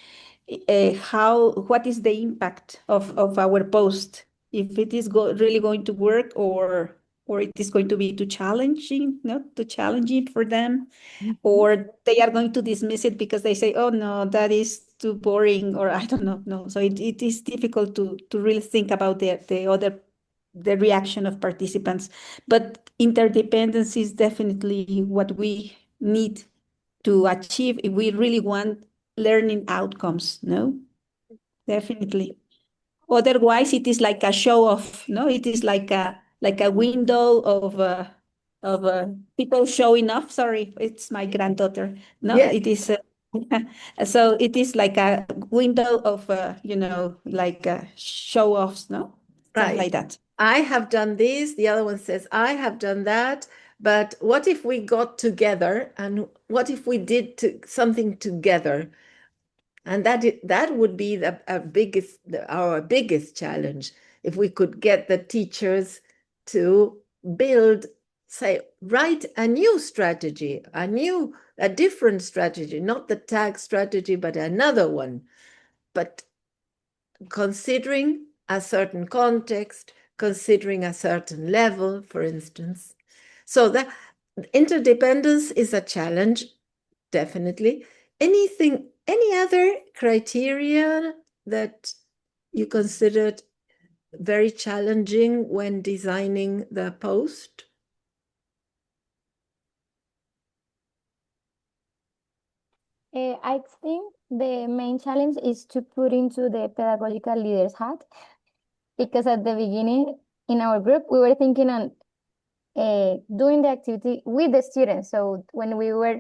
what is the impact of our post, if it is really going to work, or it is going to be too challenging, not too challenging for them, or they are going to dismiss it because they say, oh no, that is too boring, or I don't know. No, so it is difficult to really think about the reaction of participants. But interdependence is definitely what we need to achieve if we really want learning outcomes, no? Definitely. Otherwise, it is like a show off, no? It is like a window of people showing off. Sorry, it's my granddaughter. No,
Yes,
it is. So it is like a window of like show offs, no, stuff
right.
like that.
I have done this. The other one says, I have done that. But what if we got together and what if we did something together? And that would be our biggest challenge if we could get the teachers to build, say, write a new strategy, a different strategy, not the tag strategy, but another one. But considering a certain context, considering a certain level, for instance. So that interdependence is a challenge, definitely. Any other criteria that you considered very challenging when designing the post?
I think the main challenge is to put into the pedagogical leader's hat, because at the beginning in our group, we were thinking on doing the activity with the students. So when we were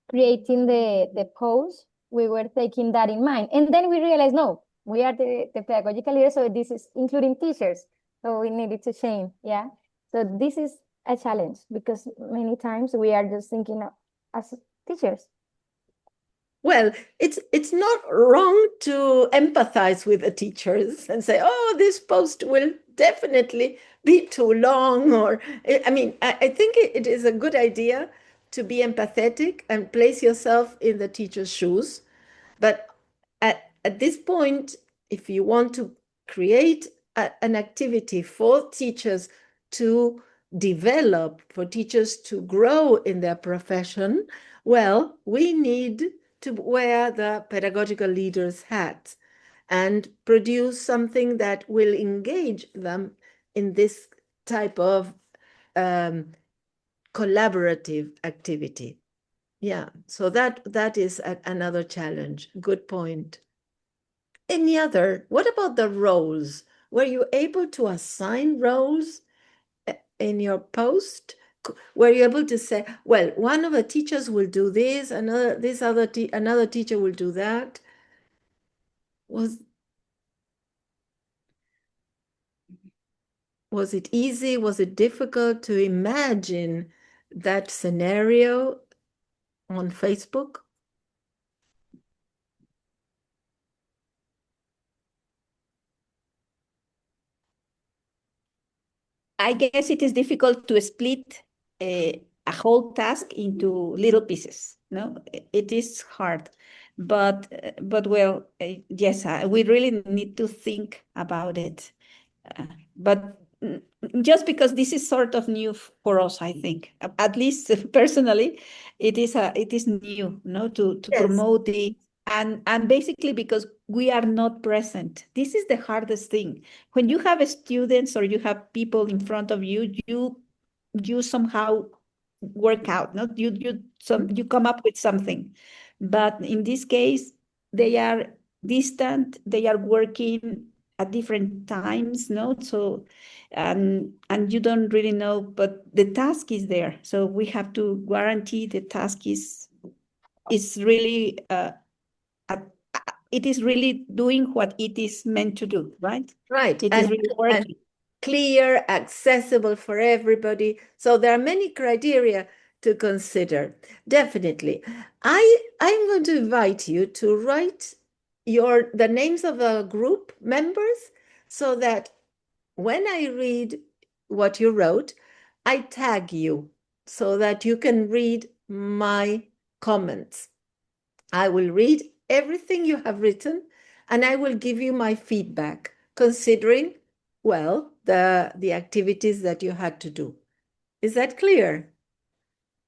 creating the post, we were taking that in mind. And then we realized, no, we are the pedagogical leaders, so this is including teachers. So we needed to change, yeah. So this is a challenge because many times we are just thinking as teachers.
Well, it's not wrong to empathize with the teachers and say, oh, this post will definitely be too long. Or, I mean, I think it is a good idea to be empathetic and place yourself in the teacher's shoes. But at this point, if you want to create an activity for teachers to develop, for teachers to grow in their profession, well, we need to wear the pedagogical leader's hat and produce something that will engage them in this type of collaborative activity. Yeah, so that is another challenge. Good point. Any other? What about the roles? Were you able to assign roles in your post? Were you able to say, well, one of the teachers will do this, another teacher will do that? Was it easy? Was it difficult to imagine that scenario on Facebook?
I guess it is difficult to split a whole task into little pieces. No, it is hard, but well, yes, we really need to think about it. But just because this is sort of new for us, I think, at least personally, it is new, no, to
Yes.
promote the and basically because we are not present. This is the hardest thing. When you have students or you have people in front of you, you somehow work out, no, you come up with something. But in this case, they are distant, they are working at different times, no? So, and you don't really know, but the task is there. So we have to guarantee the task is really it is really doing what it is meant to do, right?
Right.
It is really
And
working.
clear, accessible for everybody. So there are many criteria to consider. Definitely. I'm going to invite you to write the names of the group members so that when I read what you wrote, I tag you so that you can read my comments. I will read everything you have written and I will give you my feedback, considering, well, the activities that you had to do. Is that clear?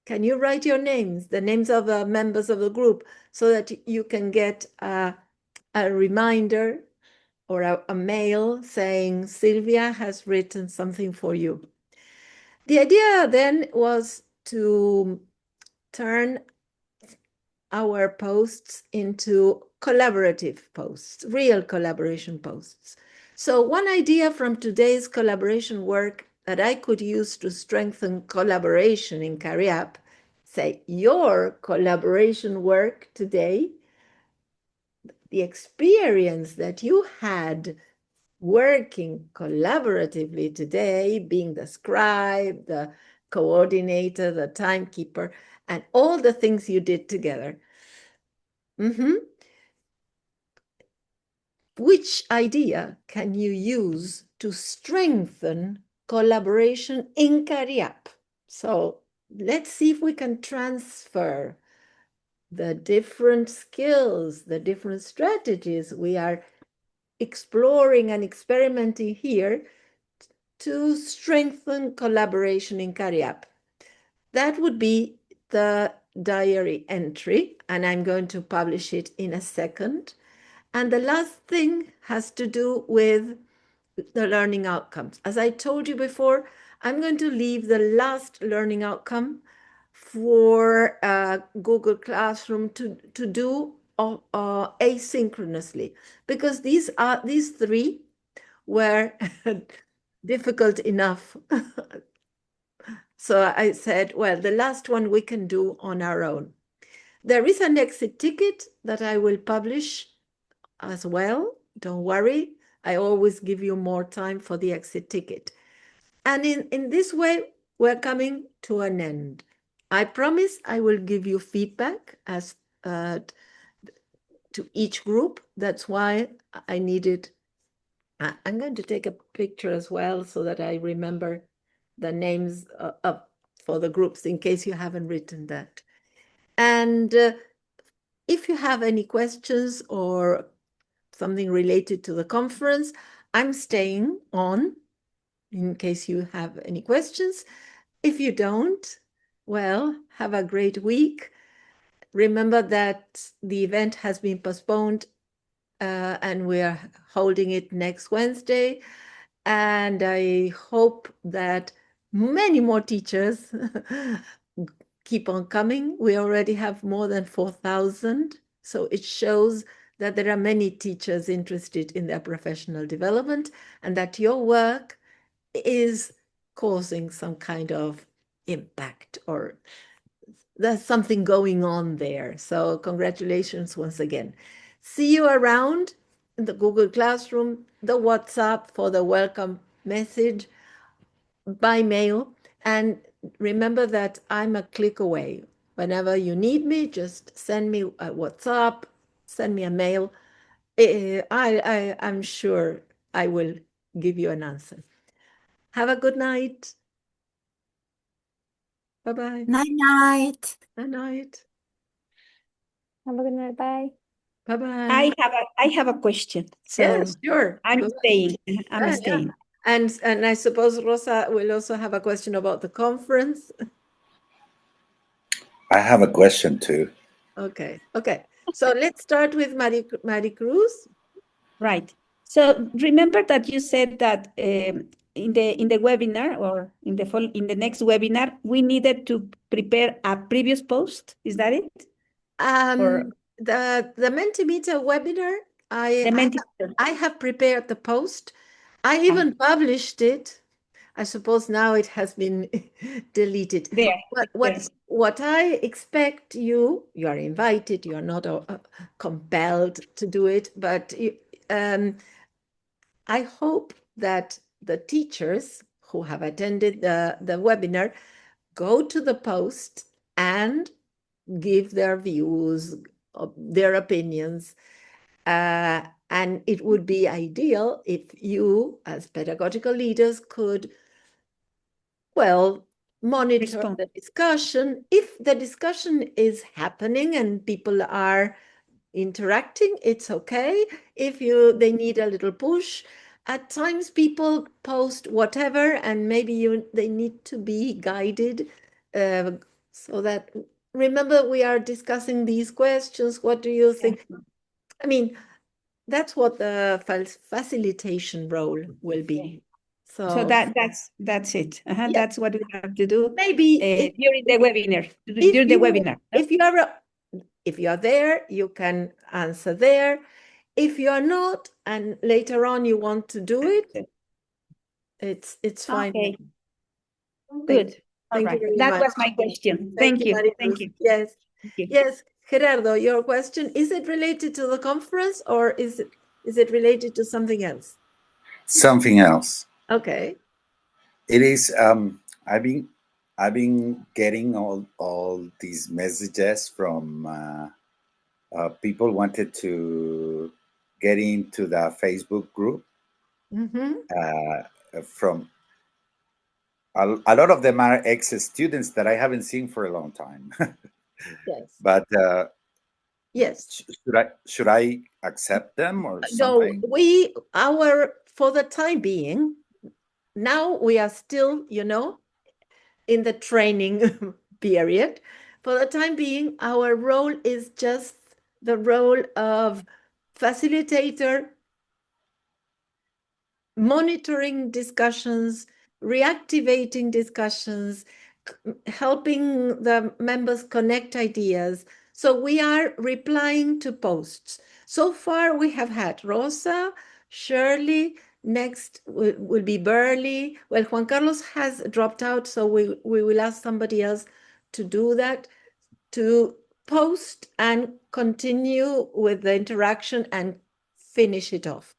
Can you write your names, the names of the members of the group, so that you can get a reminder or a mail saying Sylvia has written something for you? The idea then was to turn our posts into collaborative posts, real collaboration posts. So one idea from today's collaboration work that I could use to strengthen collaboration in CARIAP, say your collaboration work today, the experience that you had working collaboratively today, being the scribe, the coordinator, the timekeeper, and all the things you did together. Which idea can you use to strengthen collaboration in CARIAP? So let's see if we can transfer the different skills, the different strategies we are exploring and experimenting here to strengthen collaboration in CARIAP. That would be the diary entry, and I'm going to publish it in a second. And the last thing has to do with the learning outcomes. As I told you before, I'm going to leave the last learning outcome for Google Classroom to do asynchronously, because these three were difficult enough. So I said, well, the last one we can do on our own. There is an exit ticket that I will publish as well. Don't worry. I always give you more time for the exit ticket. And in this way, we're coming to an end. I promise I will give you feedback as to each group. That's why I needed. I'm going to take a picture as well so that I remember the names for the groups in case you haven't written that. And if you have any questions or something related to the conference, I'm staying on in case you have any questions. If you don't, well, have a great week. Remember that the event has been postponed and we are holding it next Wednesday. And I hope that many more teachers keep on coming. We already have more than 4,000. So it shows that there are many teachers interested in their professional development and that your work is causing some kind of impact or there's something going on there. So congratulations once again. See you around in the Google Classroom, the WhatsApp for the welcome message, by mail. And remember that I'm a click away. Whenever you need me, just send me a WhatsApp, send me a mail. I'm sure I will give you an answer. Have a good night. Bye-bye.
Night night.
Good night.
Have a good night. Bye.
Bye-bye.
I have a question. So
Yes, sure.
I'm
Go
staying. I'm
Yeah, yeah.
staying.
And I suppose Rosa will also have a question about the conference.
I have a question too.
Okay. So let's start with Mari Cruz.
Right. So remember that you said that in the webinar or in the next webinar we needed to prepare a previous post. Is that it? Or
The Mentimeter webinar,
the Mentimeter.
I have prepared the post. I even published it. I suppose now it has been deleted.
There.
What I expect you are invited, you are not compelled to do it, but I hope that the teachers who have attended the webinar go to the post and give their views, their opinions. And it would be ideal if you, as pedagogical leaders, could, well, monitor
Respond.
the discussion. If the discussion is happening and people are interacting, it's okay. If they need a little push, at times people post whatever, and maybe they need to be guided so that, remember, we are discussing these questions. What do you think? I mean, that's what the facilitation role will be.
So that's it.
Yeah.
That's what we have to do
maybe
during the webinar. During the webinar. No?
If you are there, you can answer there. If you are not, and later on you want to do it, it's fine.
Okay.
Thank
Good. All
you
right.
very
That
much.
was my question. Thank you.
Maricruz.
Thank you.
Yes.
Thank you.
Yes, Gerardo, your question, is it related to the conference or is it related to something else?
Something else.
Okay.
It is. I've been getting all these messages from people wanted to get into the Facebook group. From a lot of them are ex-students that I haven't seen for a long time.
Yes.
But
yes.
Should I accept them or something?
No, for the time being, now we are still, in the training period. For the time being, our role is just the role of facilitator, monitoring discussions, reactivating discussions, helping the members connect ideas. So we are replying to posts. So far, we have had Rosa, Shirley, next will be Burley. Well, Juan Carlos has dropped out, so we will ask somebody else to do that, to post and continue with the interaction and finish it off.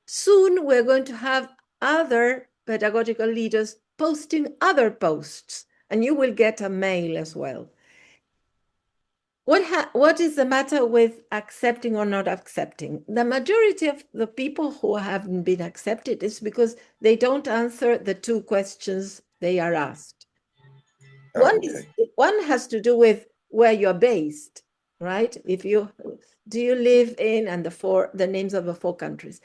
Soon we're going to have other pedagogical leaders posting other posts, and you will get a mail as well. What is the matter with accepting or not accepting? The majority of the people who haven't been accepted is because they don't answer the 2 questions they are asked. One has to do with where you're based, right? Do you live in, and the names of the 4 countries.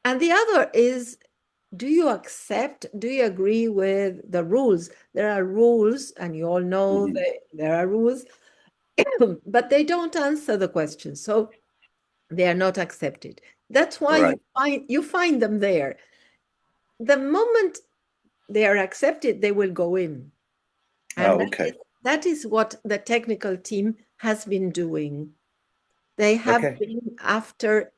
And the other is, do you agree with the rules? There are rules, and you all know there are rules, but they don't answer the question, so they are not accepted. That's why you find them there. The moment they are accepted, they will go in. And that is what the technical team has been doing. They have been after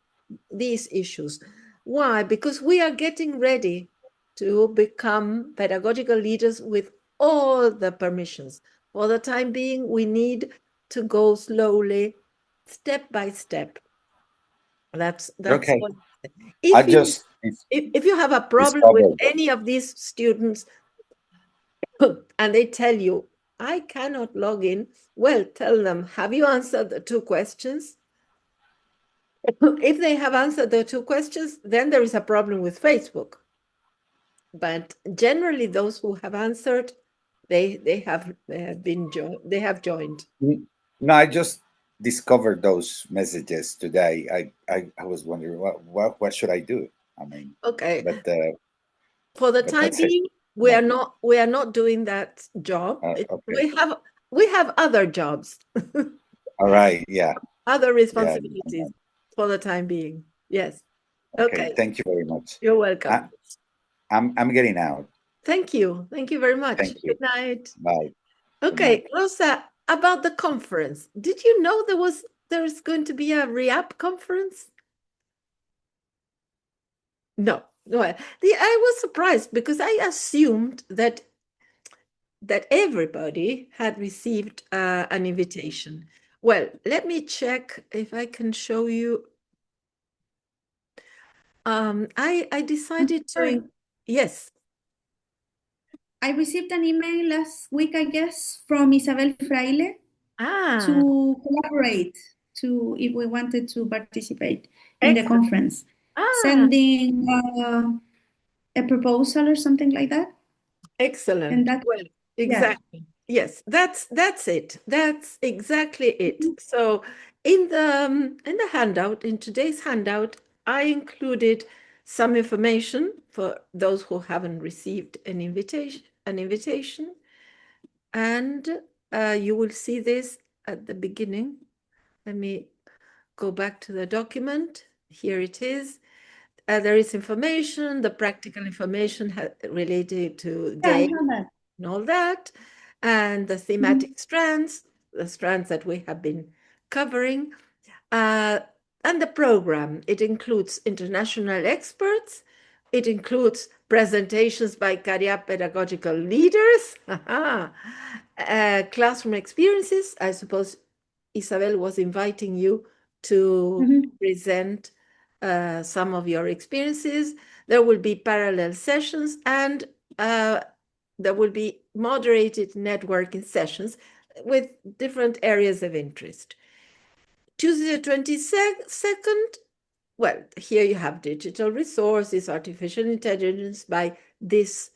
these issues. Why? Because we are getting ready to become pedagogical leaders with all the permissions. For the time being, we need to go slowly, step by step. That's
okay.
what.
If
you have a problem with any of these students and they tell you, I cannot log in, well, tell them, have you answered the 2 questions? If they have answered the 2 questions, then there is a problem with Facebook. But generally, those who have answered, they have joined.
No, I just discovered those messages today. I was wondering what should I do? I mean,
okay.
But
for the time being, we are not doing that job.
Okay.
We have other jobs.
All right. Yeah.
Other responsibilities for the time being. Yes. Okay.
Thank you very much.
You're welcome.
I'm getting out.
Thank you. Thank you very much.
Thank you.
Good night.
Bye.
Okay, Rosa, about the conference. Did you know there's going to be a REAP conference? No. I was surprised because I assumed that everybody had received an invitation. Well, let me check if I can show you. I decided to. Yes.
I received an email last week, I guess, from Isabel Fraile to collaborate, if we wanted to participate in the conference, sending a proposal or something like that.
Excellent.
And that,
exactly. Yes, that's it. That's exactly it. So in the handout, in today's handout, I included some information for those who haven't received an invitation. And you will see this at the beginning. Let me go back to the document. Here it is. there is information, the practical information related to
Yeah, I
game
have that.
and all that, and the thematic strands, the strands that we have been covering. And the program, it includes international experts, it includes presentations by CARIAP pedagogical leaders, classroom experiences. I suppose Isabel was inviting you to present some of your experiences. There will be parallel sessions, and there will be moderated networking sessions with different areas of interest. Tuesday the 22nd, well, here you have digital resources, artificial intelligence by this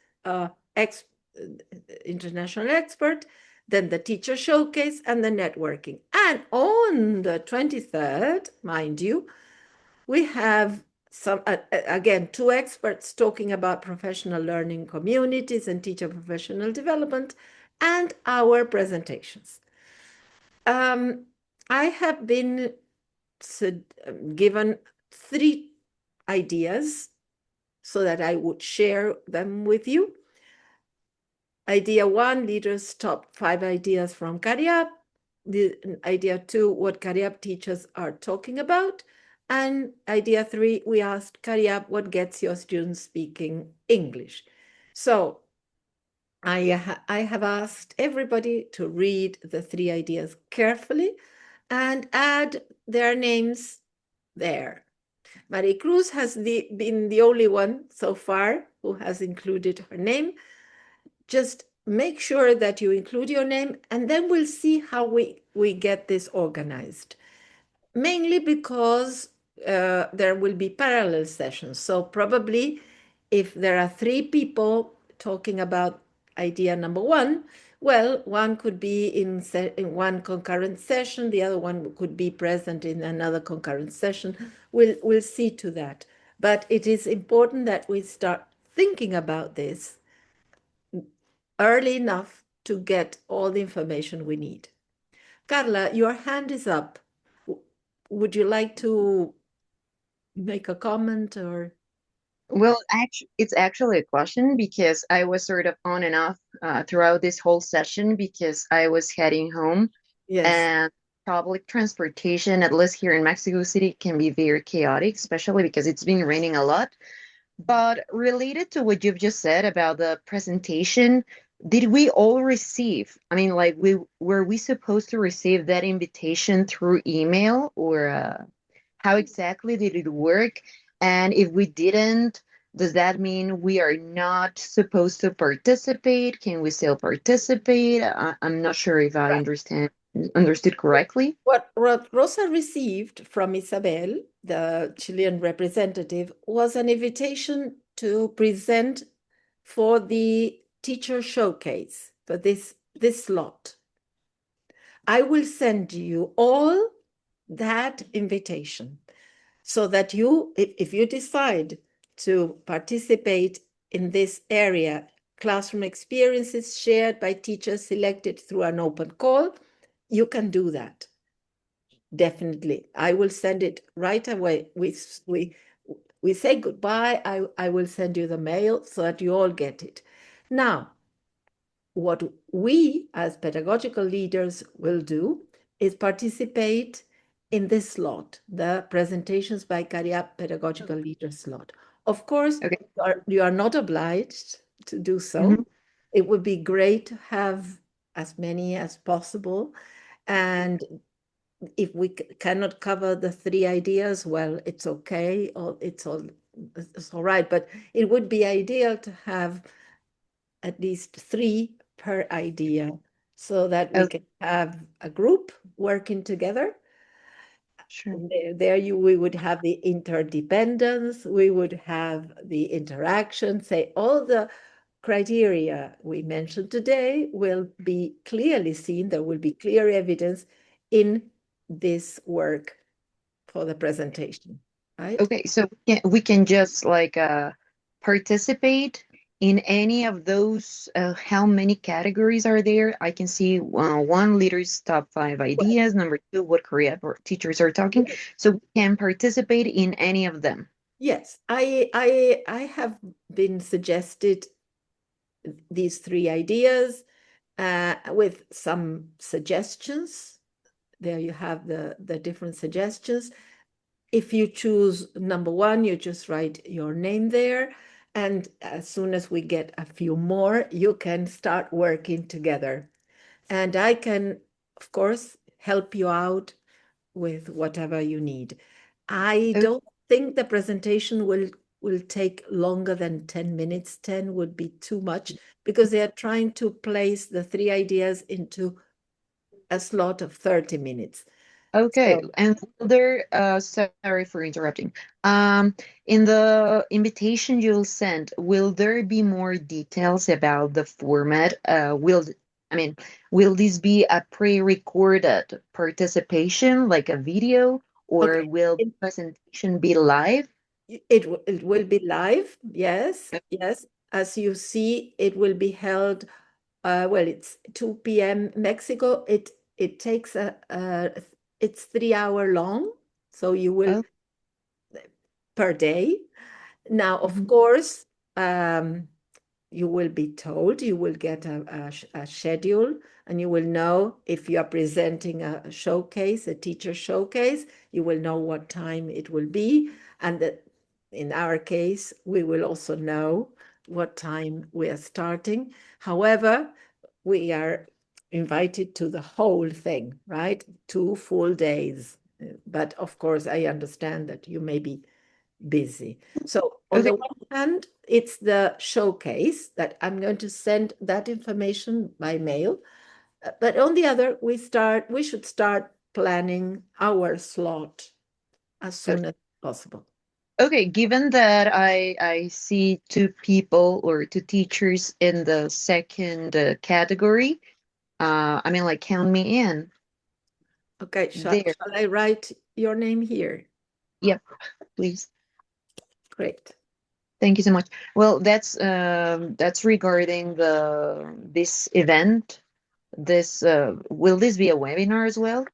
international expert, then the teacher showcase and the networking. And on the 23rd, mind you, we have some, again, two experts talking about professional learning communities and teacher professional development and our presentations. I have been given 3 ideas so that I would share them with you. Idea 1, leaders' top 5 ideas from CARIAP. Idea 2, what CARIAP teachers are talking about. And idea 3, we asked CARIAP, what gets your students speaking English? So I have asked everybody to read the 3 ideas carefully and add their names there. Maricruz has been the only one so far who has included her name. Just make sure that you include your name, and then we'll see how we get this organized. Mainly because there will be parallel sessions. So probably if there are 3 people talking about idea number 1, well, one could be in one concurrent session, the other one could be present in another concurrent session. We'll see to that. But it is important that we start thinking about this early enough to get all the information we need. Carla, your hand is up. Would you like to make a comment or?
Well, actually, it's actually a question because I was sort of on and off throughout this whole session because I was heading home.
Yes.
And public transportation, at least here in Mexico City, can be very chaotic, especially because it's been raining a lot. But related to what you've just said about the presentation, did we all receive? I mean, like, were we supposed to receive that invitation through email, or how exactly did it work? And if we didn't, does that mean we are not supposed to participate? Can we still participate? I'm not sure if I understood correctly.
What Rosa received from Isabel, the Chilean representative, was an invitation to present for the teacher showcase for this slot. I will send you all that invitation so that you, if you decide to participate in this area, classroom experiences shared by teachers selected through an open call, you can do that. Definitely. I will send it right away. We say goodbye. I will send you the mail so that you all get it. Now, what we as pedagogical leaders will do is participate in this slot, the presentations by CARIAP pedagogical leaders slot. Of course,
Okay.
you are not obliged to do so. It would be great to have as many as possible. And if we cannot cover the 3 ideas, well, it's okay, or it's all right. But it would be ideal to have at least 3 per idea so that we can have a group working together.
Sure.
We would have the interdependence, we would have the interaction, say all the criteria we mentioned today will be clearly seen. There will be clear evidence in this work for the presentation, right?
Okay, so we can just like participate in any of those. How many categories are there? I can see 1, leaders' top 5 ideas. Number 2, what CARIAP teachers are talking. So we can participate in any of them.
Yes, I have been suggested these three ideas with some suggestions. There you have the different suggestions. If you choose number one, you just write your name there. And as soon as we get a few more, you can start working together. And I can, of course, help you out with whatever you need. I
Oh,
don't think the presentation will take longer than 10 minutes. 10 would be too much because they are trying to place the three ideas into a slot of 30 minutes.
okay,
So,
and sorry for interrupting. In the invitation you'll send, will there be more details about the format? I mean, will this be a pre-recorded participation, like a video, or
okay.
will the presentation be live?
It will be live, yes, yes. As you see, it will be held, well, it's 2 p.m. Mexico. It takes it's 3 hour long, so you will
Oh,
per day. Now, of
mhm.
course, you will be told, you will get a schedule, and you will know if you are presenting a showcase, a teacher showcase, you will know what time it will be. And that in our case, we will also know what time we are starting. However, we are invited to the whole thing, right? 2 full days. But of course, I understand that you may be busy. So on
Okay.
the one hand, it's the showcase that I'm going to send that information by mail. But on the other, we should start planning our slot as soon as possible.
Okay, given that I see two people or two teachers in the second category, I mean, like, count me in
Okay,
there.
shall I write your name here?
Yep, please.
Great.
Thank you so much. Well, that's regarding this event. This will this be a webinar as well?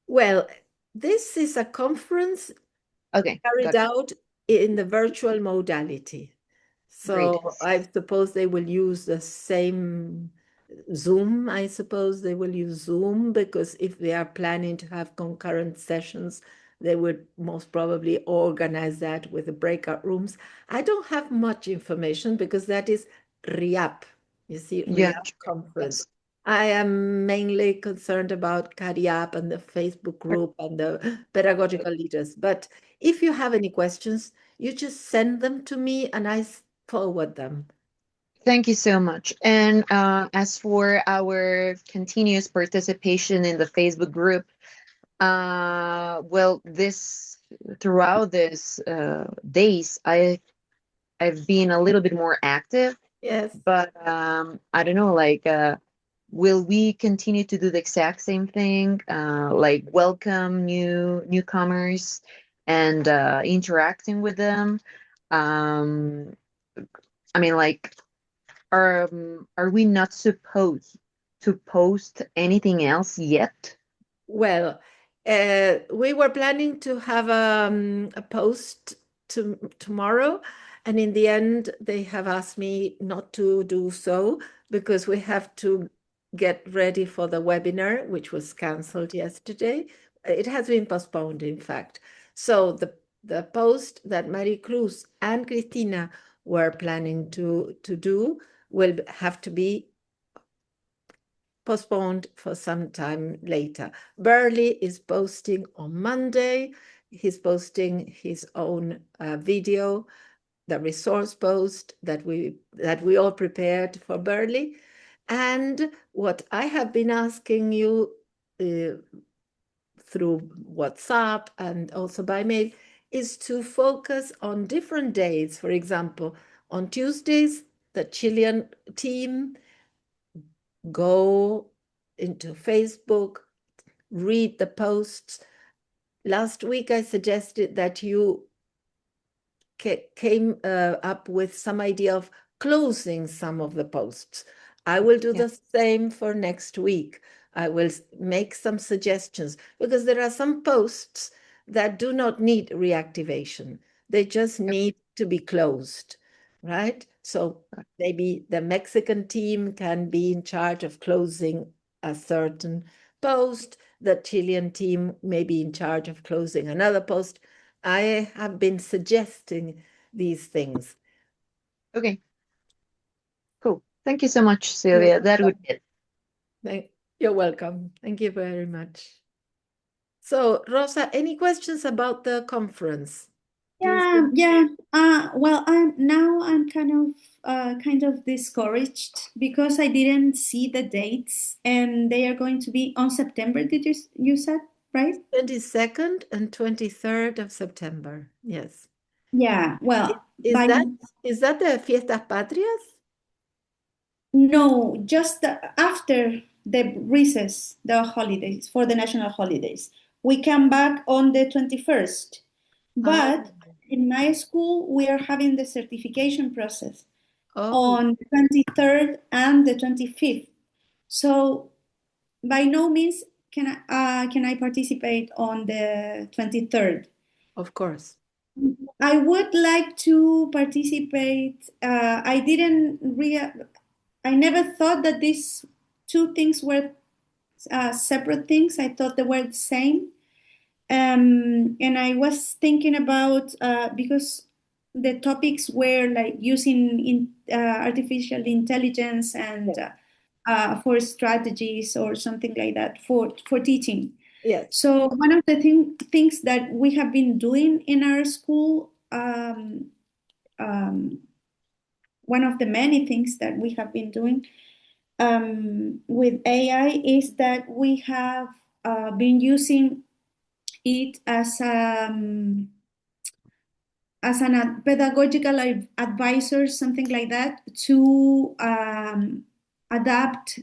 Well, this is a conference
Okay,
carried
gotcha.
out in the virtual modality.
Great.
So I suppose they will use the same Zoom. I suppose they will use Zoom because if they are planning to have concurrent sessions, they would most probably organize that with the breakout rooms. I don't have much information because that is RIAP, you see,
Yeah,
RIAP
sure.
conference.
Yes.
I am mainly concerned about CARIAP and the Facebook group and the pedagogical leaders. But if you have any questions, you just send them to me and I forward them.
Thank you so much. And as for our continuous participation in the Facebook group, well, this throughout this days, I've been a little bit more active,
Yes.
but I don't know, like, will we continue to do the exact same thing, like welcome newcomers and interacting with them? Um, I mean, like, are we not supposed to post anything else yet?
Well, we were planning to have a post tomorrow, and in the end, they have asked me not to do so because we have to get ready for the webinar, which was canceled yesterday. It has been postponed, in fact. So the post that Marie Cruz and Cristina were planning to do will have to be postponed for some time later. Burley is posting on Monday. He's posting his own video, the resource post that we all prepared for Burley. And what I have been asking you through WhatsApp and also by mail is to focus on different days. For example, on Tuesdays, the Chilean team go into Facebook, read the posts. Last week, I suggested that you came up with some idea of closing some of the posts. I will do
Yeah.
the same for next week. I will make some suggestions because there are some posts that do not need reactivation. They just need to be closed, right? So maybe the Mexican team can be in charge of closing a certain post. The Chilean team may be in charge of closing another post. I have been suggesting these things.
Okay. Cool. Thank you so much, Sylvia. That would be it.
You're welcome. Thank you very much. So, Rosa, any questions about the conference?
Yeah. Well, I'm kind of discouraged because I didn't see the dates, and they are going to be on September. You said, right?
22nd and 23rd of September. Yes.
Yeah. Well,
is that the Fiestas Patrias?
No, just after the recess, the holidays, for the national holidays. We come back on the 21st. But in my school, we are having the certification process on the 23rd and the 25th. So by no means can I participate on the 23rd.
Of course.
I would like to participate. I never thought that these two things were separate things. I thought they were the same. And I was thinking about, because the topics were like using artificial intelligence and for strategies or something like that for teaching.
Yes.
So one of the things that we have been doing in our school, one of the many things that we have been doing with AI is that we have been using it as an pedagogical advisor, something like that, to adapt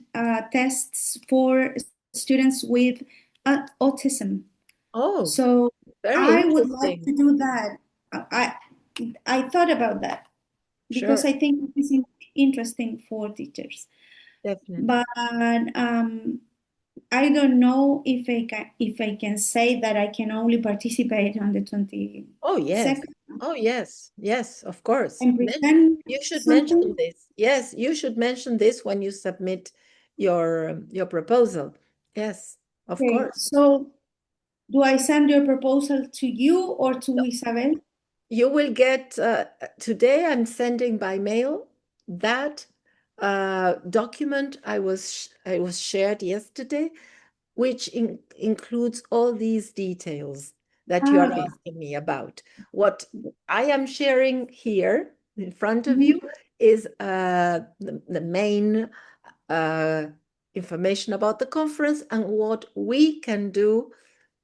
tests for students with autism.
Oh,
so
very
I would like to do that. I thought about that because I think this is interesting for teachers.
Definitely.
But I don't know if I can say that I can only participate on the 22nd.
Oh yes. Oh yes. Yes, of course.
And present
You should
something?
mention this. Yes, you should mention this when you submit your proposal. Yes, of
Okay,
course.
so do I send your proposal to you or to Isabel?
You will get, today I'm sending by mail that document I was shared yesterday, which includes all these details that you are asking me about. What I am sharing here in front of you is the main information about the conference and what we can do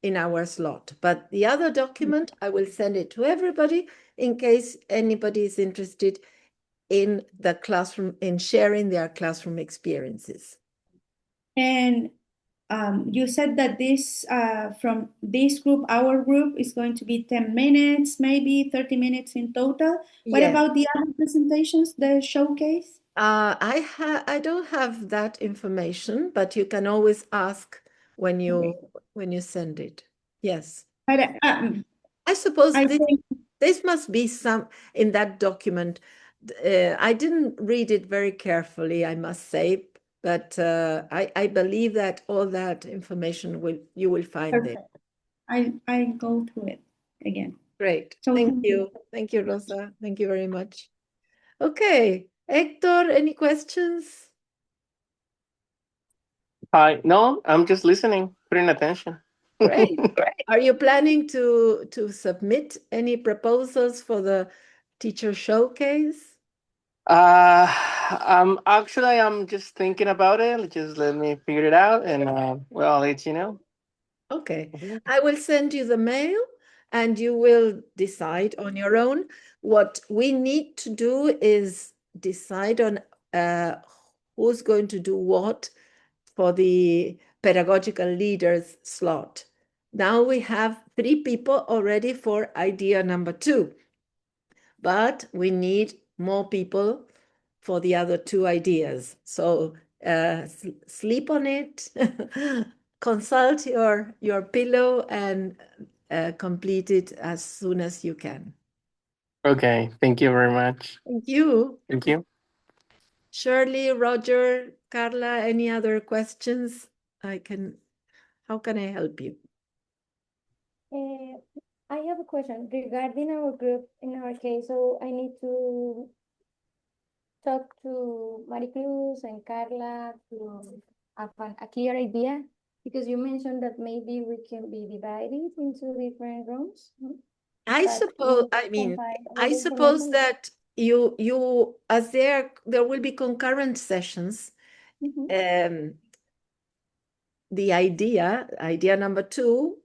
in our slot. But the other document, I will send it to everybody in case anybody is interested in the classroom, in sharing their classroom experiences.
And you said that this from this group, our group, is going to be 10 minutes, maybe 30 minutes in total. What
Yes.
about the other presentations, the showcase?
I don't have that information, but you can always ask when you send it. Yes.
But
I suppose this must be some in that document. I didn't read it very carefully, I must say, but I believe that all that information you will find there.
I go through it again.
Great.
So
thank you. Thank you, Rosa. Thank you very much. Okay. Hector, any questions?
Hi. No, I'm just listening, paying attention.
Great. Are you planning to submit any proposals for the teacher showcase?
Actually, I'm just thinking about it. Just let me figure it out, and well, I'll let you know.
Okay. I will send you the mail, and you will decide on your own. What we need to do is decide on who's going to do what for the pedagogical leaders slot. Now we have 3 people already for idea number 2, but we need more people for the other 2 ideas. So sleep on it, consult your pillow, and complete it as soon as you can.
Okay, thank you very much.
Thank you.
Thank you.
Shirley, Roger, Carla, any other questions? How can I help you?
I have a question regarding our group in our case. So I need to talk to Maricruz and Carla to have a clear idea, because you mentioned that maybe we can be divided into different rooms.
I
But
suppose,
we can find all
I
the
suppose
information.
that you as there will be concurrent sessions. The idea number 2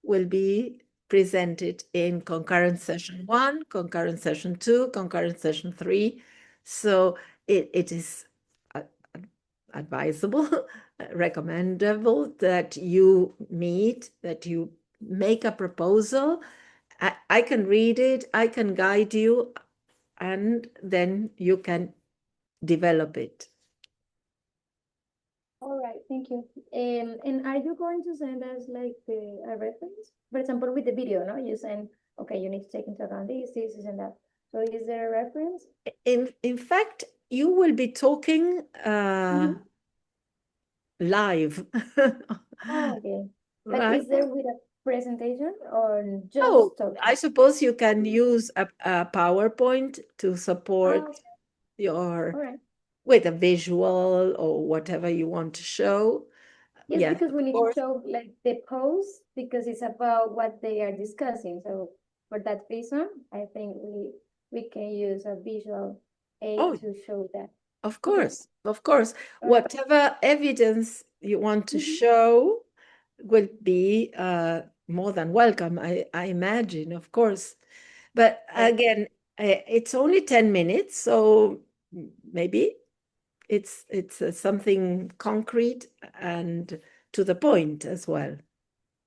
will be presented in concurrent session 1, concurrent session 2, concurrent session 3. So it is advisable, recommendable that you meet, that you make a proposal. I can read it, I can guide you, and then you can develop it.
All right, thank you. And are you going to send us like a reference? For example, with the video, no? You send, okay, you need to take into account this, and that. So is there a reference?
In fact, you will be talking live.
Oh, okay. But
Right?
is there with a presentation or just
Oh,
talking?
I suppose you can use a PowerPoint to support
Okay.
your,
All right.
with a visual or whatever you want to show.
Yes,
Yes,
because we
of
need to
course.
show like the post, because it's about what they are discussing. So for that reason, I think we can use a visual aid
Oh,
to show that.
of course, of course.
All right.
Whatever evidence you want to show will be more than welcome, I imagine, of course. But again, it's only 10 minutes, so maybe it's something concrete and to the point as well.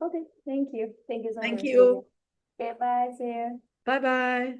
Okay, thank you. Thank you so
Thank
much,
you.
Silvia. Okay, bye, see you.
Bye-bye.